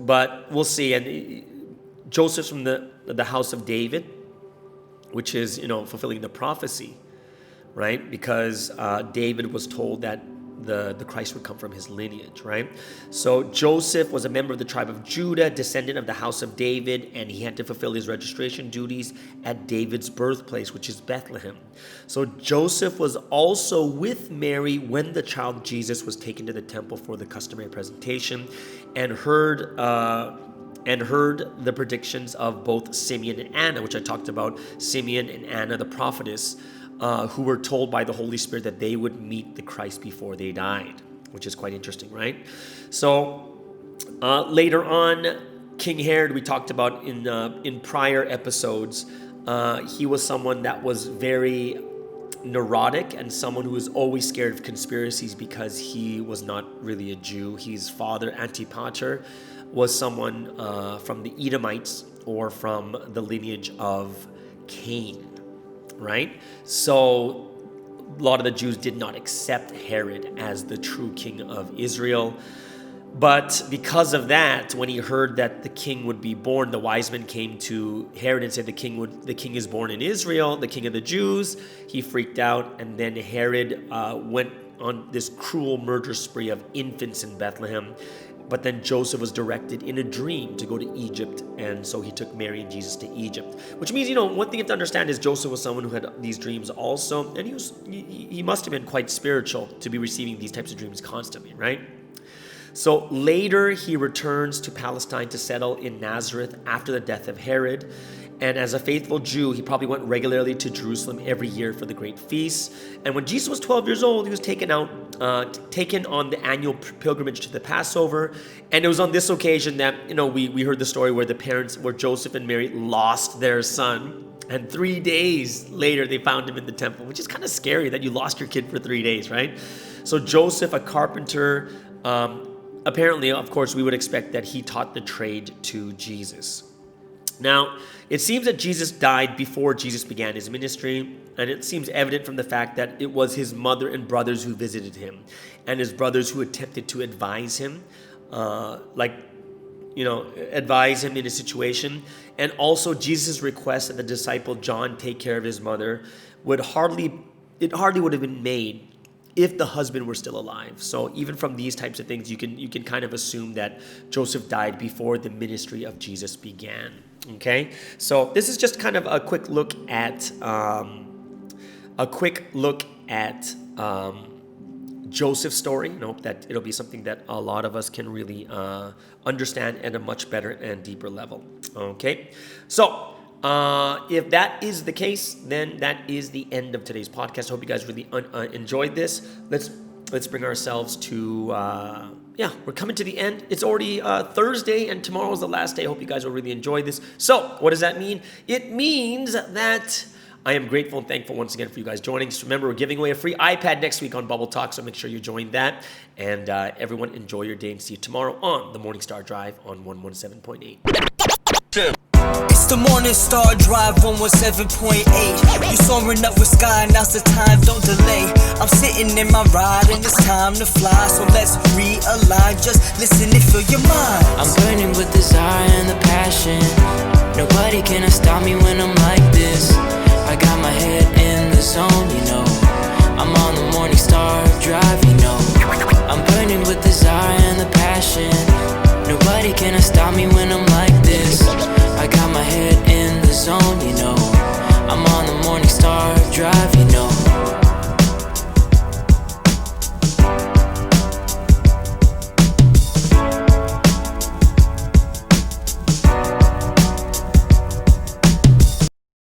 [SPEAKER 3] But we'll see. And Joseph's from the house of David, which is, fulfilling the prophecy, right? Because David was told that the Christ would come from his lineage, right? So Joseph was a member of the tribe of Judah, descendant of the house of David, and he had to fulfill his registration duties at David's birthplace, which is Bethlehem. So Joseph was also with Mary when the child Jesus was taken to the temple for the customary presentation, and heard the predictions of both Simeon and Anna, which I talked about, Simeon and Anna, the prophetess, who were told by the Holy Spirit that they would meet the Christ before they died, which is quite interesting, right? So later on, King Herod, we talked about in prior episodes, he was someone that was very neurotic and someone who was always scared of conspiracies because he was not really a Jew. His father, Antipater, was someone from the Edomites or from the lineage of Cain. Right? So a lot of the Jews did not accept Herod as the true king of Israel. But because of that, when he heard that the king would be born, the wise men came to Herod and said the king is born in Israel, the king of the Jews. He freaked out, and then Herod went on this cruel murder spree of infants in Bethlehem. But then Joseph was directed in a dream to go to Egypt, and so he took Mary and Jesus to Egypt. Which means, one thing you have to understand is Joseph was someone who had these dreams also, and he must have been quite spiritual to be receiving these types of dreams constantly, right? So later he returns to Palestine to settle in Nazareth after the death of Herod. And as a faithful Jew, he probably went regularly to Jerusalem every year for the great feasts. And when Jesus was 12 years old, he was taken on the annual pilgrimage to the Passover. And it was on this occasion that, we heard the story where Joseph and Mary lost their son. And 3 days later, they found him in the temple, which is kind of scary that you lost your kid for 3 days, right? So Joseph, a carpenter, apparently, of course, we would expect that he taught the trade to Jesus. Now, it seems that Jesus died before Jesus began his ministry, and it seems evident from the fact that it was his mother and brothers who visited him, and his brothers who attempted to advise him, advise him in a situation. And also Jesus' request that the disciple John take care of his mother hardly would have been made if the husband were still alive. So even from these types of things, you can kind of assume that Joseph died before the ministry of Jesus began. Okay, so this is just kind of a quick look at Joseph's story. I hope that it'll be something that a lot of us can really understand at a much better and deeper level. Okay, so if that is the case, then that is the end of today's podcast. I hope you guys really enjoyed this. Let's bring ourselves to we're coming to the end. It's already Thursday, and tomorrow's the last day. I hope you guys will really enjoy this. So what does that mean? It means that I am grateful and thankful once again for you guys joining. Just remember, we're giving away a free iPad next week on Bubble Talk, so make sure you join that. And everyone, enjoy your day, and see you tomorrow on the Morning Star Drive on 117.8.
[SPEAKER 1] It's the Morning Star Drive 117.8. You soaring up with sky, now's the time, don't delay. I'm sitting in my ride and it's time to fly. So let's realign, just listen and fill your mind.
[SPEAKER 2] I'm burning with desire and the passion. Nobody can stop me when I'm